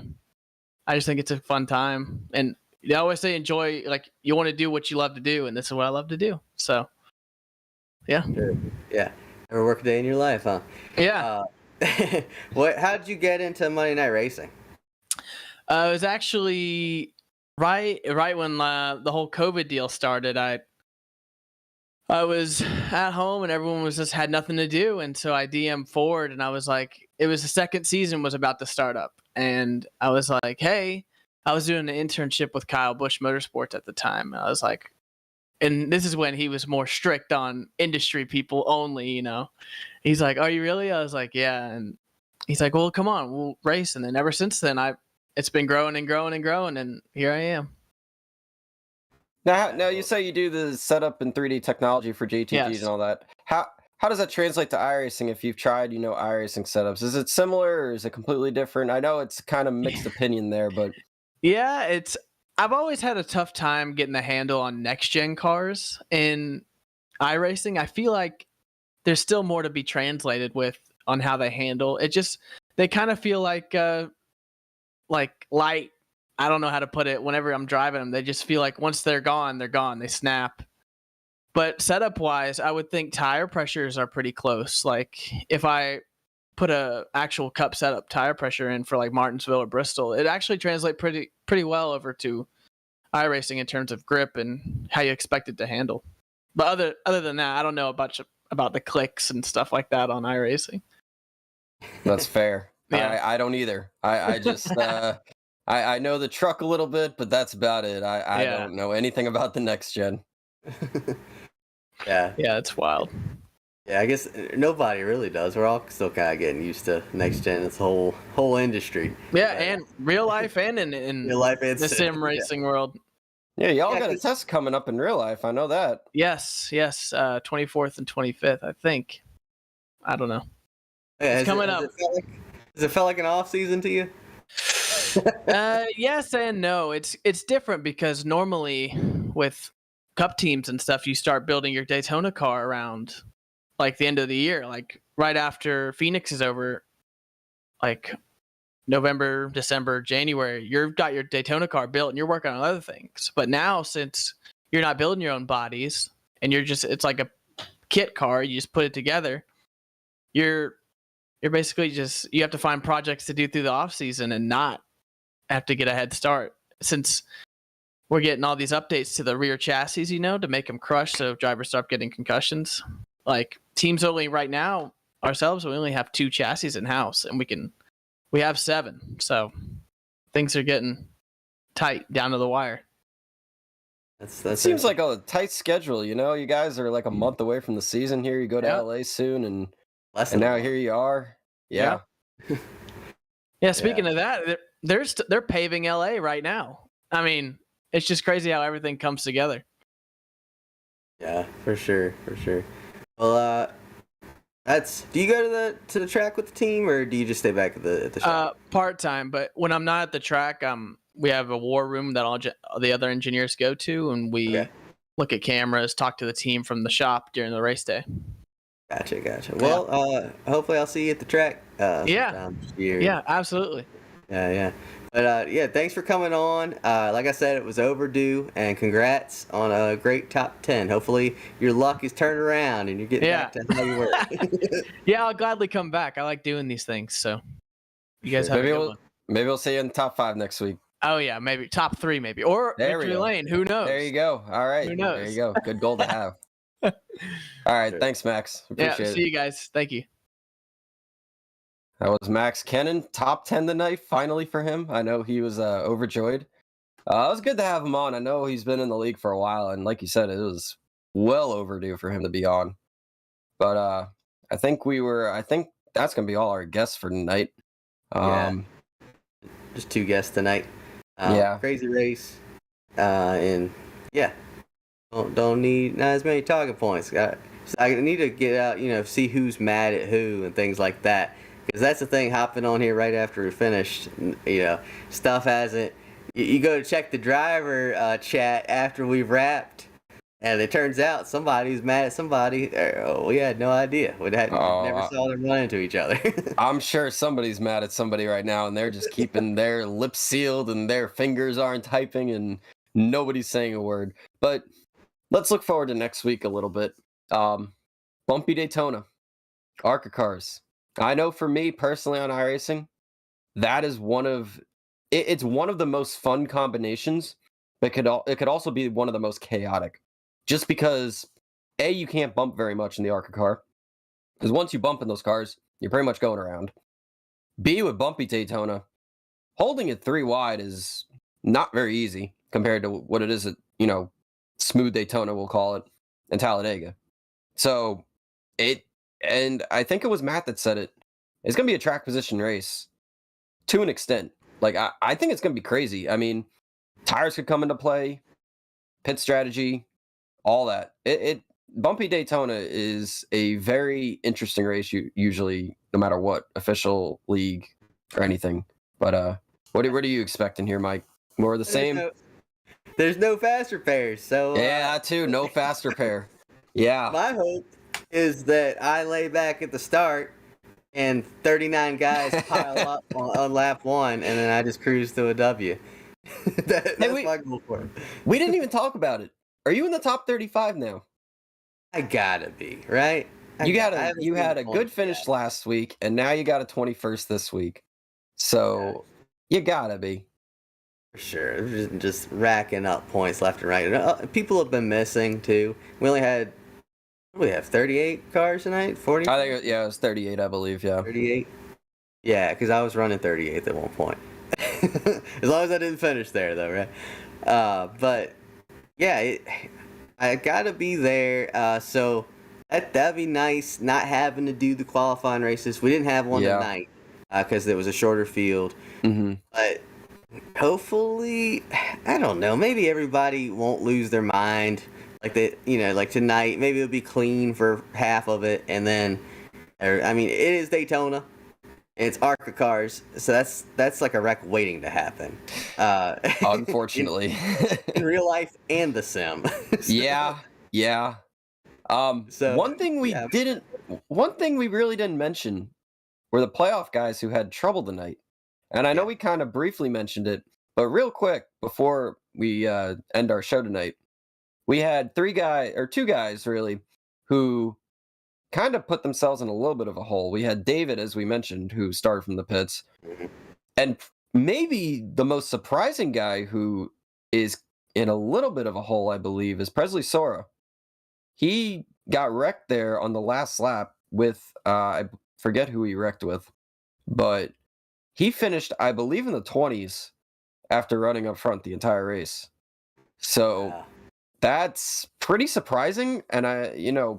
just think it's a fun time. And they always say enjoy, like you want to do what you love to do. And this is what I love to do. So, yeah. Yeah. Never work a day in your life, huh? Yeah. How did you get into Monday Night Racing? It was actually right when the whole COVID deal started. I was at home and everyone was just had nothing to do, and so I DM'd Ford and I was like, it was the second season was about to start up, and I was like, hey, I was doing an internship with Kyle Busch Motorsports at the time, and I was like, and this is when he was more strict on industry people only, He's like, are you really? I was like, yeah, and he's like, well, come on, we'll race, and then ever since then it's been growing and growing and growing, and here I am. Now you say you do the setup and 3D technology for JTGs and all that. How does that translate to iRacing if you've tried, iRacing setups? Is it similar or is it completely different? I know it's kind of mixed opinion there, but yeah, I've always had a tough time getting the handle on next gen cars in iRacing. I feel like there's still more to be translated on how they handle. They kind of feel like light. I don't know how to put it. Whenever I'm driving them, they just feel like once they're gone, they're gone. They snap. But setup wise, I would think tire pressures are pretty close. Like if I put a actual cup setup tire pressure in for like Martinsville or Bristol, it actually translates pretty well over to iRacing in terms of grip and how you expect it to handle. But other than that, I don't know about the clicks and stuff like that on iRacing. That's fair. Yeah. I don't either. I just I know the truck a little bit, but that's about it. I don't know anything about the next gen. Yeah, it's wild. Yeah, I guess nobody really does. We're all still kind of getting used to next gen. It's the whole industry. Yeah, and real life and in real life and the sim racing world. Yeah, y'all got a test coming up in real life. I know that. Yes. 24th and 25th, I think. I don't know. Yeah, it's coming up. Does it feel like an off season to you? Yes and no. It's different because normally with cup teams and stuff, you start building your Daytona car around like the end of the year, like right after Phoenix is over, like November, December, January, you've got your Daytona car built and you're working on other things. But now, since you're not building your own bodies and it's like a kit car, you just put it together, you're basically you have to find projects to do through the off season and not have to get a head start, since we're getting all these updates to the rear chassis, to make them crush so drivers start getting concussions. Like teams only right now, ourselves, we only have 2 chassis in house, and we have 7. So things are getting tight down to the wire. That seems like a tight schedule. You guys are like a month away from the season here. You go to LA soon, and now here you are. Yeah. Yeah. Speaking of that, they're paving LA right now. I mean, it's just crazy how everything comes together. Yeah, for sure. Well, do you go to the track with the team, or do you just stay back at the shop? Part time, but when I'm not at the track, we have a war room that all the other engineers go to, and we look at cameras, talk to the team from the shop during the race day. Gotcha. Well, hopefully I'll see you at the track. Sometime this year. Yeah, absolutely. Yeah. But yeah, thanks for coming on. Like I said, it was overdue, and congrats on a great top 10. Hopefully your luck is turned around and you're getting back to how you were. Yeah, I'll gladly come back. I like doing these things. So you guys have a good one. Maybe we'll see you in the top 5 next week. Oh yeah, maybe top 3, maybe, or Victory Lane. Who knows? There you go. All right. Who knows? There you go. Good goal to have. All right. Thanks, Max. Appreciate it. See you guys. Thank you. That was Max Kennan, top 10 tonight, finally for him. I know he was overjoyed. It was good to have him on. I know he's been in the league for a while, and like you said, it was well overdue for him to be on. But I think that's going to be all our guests for tonight. Just 2 guests tonight. Crazy race. And yeah, don't need not as many talking points. I need to get out, see who's mad at who and things like that. Because that's the thing, hopping on here right after we finished, stuff hasn't. You go to check the driver chat after we've wrapped, and it turns out somebody's mad at somebody. We had no idea. We never saw them run into each other. I'm sure somebody's mad at somebody right now, and they're just keeping their lips sealed, and their fingers aren't typing, and nobody's saying a word. But let's look forward to next week a little bit. Bumpy Daytona, ARCA cars. I know for me personally on iRacing, that is one of the most fun combinations, but it could also be one of the most chaotic. Just because A, you can't bump very much in the ARCA car. Because once you bump in those cars, you're pretty much going around. B, with Bumpy Daytona, holding it 3 wide is not very easy compared to what it is at, smooth Daytona, we'll call it, and Talladega. So and I think it was Matt that said it. It's going to be a track position race to an extent. Like, I think it's going to be crazy. I mean, tires could come into play, pit strategy, all that. Bumpy Daytona is a very interesting race, usually, no matter what, official, league, or anything. But what are you expecting here, Mike? More of the same? There's no faster pairs, so... Yeah, that too. No faster pair. Yeah. My hope is that I lay back at the start and 39 guys pile up on lap 1, and then I just cruise to a W. That's my goal for it. We didn't even talk about it. Are you in the top 35 now? I gotta be, right? You had a good finish last week, and now you got a 21st this week. So you gotta be. For sure. Just racking up points left and right. People have been missing, too. We only had... We have 38 cars tonight? 40? I think, it was 38, I believe, yeah. 38? Yeah, because I was running 38th at one point. As long as I didn't finish there, though, right? But, yeah, I gotta be there. So, that'd be nice, not having to do the qualifying races. We didn't have one tonight because it was a shorter field. Mm-hmm. But hopefully, I don't know, maybe everybody won't lose their mind. Like tonight, maybe it'll be clean for half of it, and then, it is Daytona, and it's ARCA cars, so that's like a wreck waiting to happen. Unfortunately, in real life and the sim. Yeah. So one thing we really didn't mention were the playoff guys who had trouble tonight, and I know we kind of briefly mentioned it, but real quick before we end our show tonight. We had 2 guys really, who kind of put themselves in a little bit of a hole. We had David, as we mentioned, who started from the pits. And maybe the most surprising guy who is in a little bit of a hole, I believe, is Presley Sora. He got wrecked there on the last lap with, I forget who he wrecked with, but he finished, I believe, in the 20s after running up front the entire race. So... That's pretty surprising, and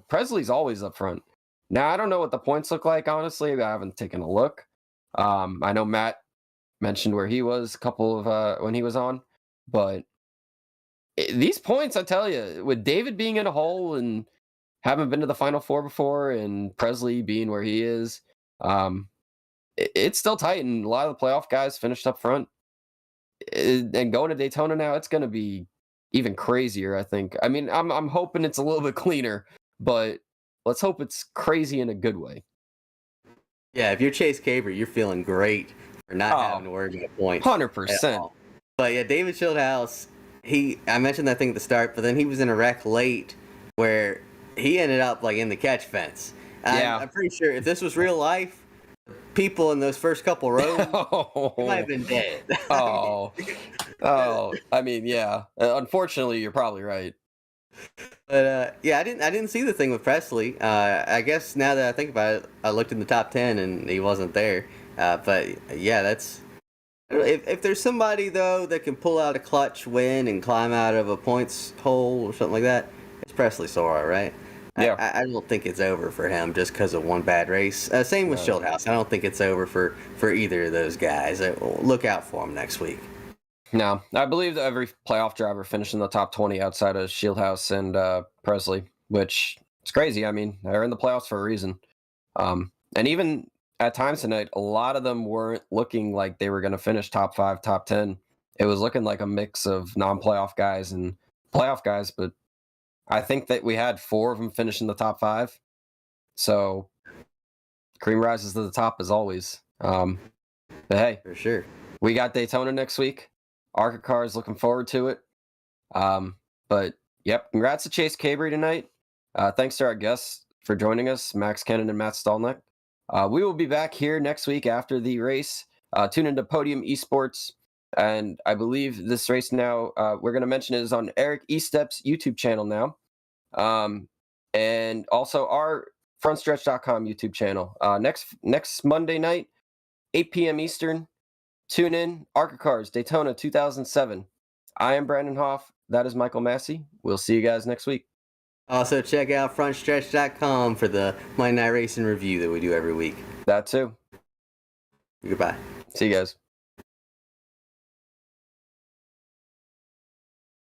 Presley's always up front. Now, I don't know what the points look like, honestly. I haven't taken a look. I know Matt mentioned where he was a couple of when he was on, but these points, I tell you, with David being in a hole and haven't been to the Final Four before, and Presley being where he is, it's still tight, and a lot of the playoff guys finished up front. And going to Daytona now, it's going to be even crazier, I think. I mean, I'm hoping it's a little bit cleaner, but let's hope it's crazy in a good way. Yeah, if you're Chase Cabre, you're feeling great for not having to worry about points. 100%. But yeah, David Schildhouse, I mentioned that thing at the start, but then he was in a wreck late where he ended up like in the catch fence. I'm pretty sure if this was real life, people in those first couple rows might have been dead. I mean, yeah. Unfortunately, you're probably right. But yeah, I didn't see the thing with Presley. I guess now that I think about it, I looked in the top 10 and he wasn't there. But yeah, that's if there's somebody though that can pull out a clutch win and climb out of a points hole or something like that, it's Presley Sora, right? Yeah. I don't think it's over for him just because of one bad race. Same with Schildhouse. I don't think it's over for either of those guys. Look out for them next week. No, I believe that every playoff driver finished in the top 20 outside of Schildhouse and Presley, which is crazy. I mean, they're in the playoffs for a reason. And even at times tonight, a lot of them weren't looking like they were going to finish top 5, top 10. It was looking like a mix of non-playoff guys and playoff guys, but I think that we had 4 of them finish in the top 5. So cream rises to the top as always. But hey, for sure, we got Daytona next week. ARCA Cars looking forward to it. But yep, congrats to Chase Cabre tonight. Thanks to our guests for joining us, Max Kennan and Matt Stolnick. We will be back here next week after the race. Tune into Podium Esports. And I believe this race now, we're going to mention it is on Eric Estep's YouTube channel now. And also our frontstretch.com YouTube channel. Next Monday night, 8 p.m. Eastern. Tune in, ARCA Cars, Daytona 2007. I am Brandon Hoff. That is Michael Massey. We'll see you guys next week. Also, check out frontstretch.com for the Monday Night Racing review that we do every week. That too. Goodbye. See you guys.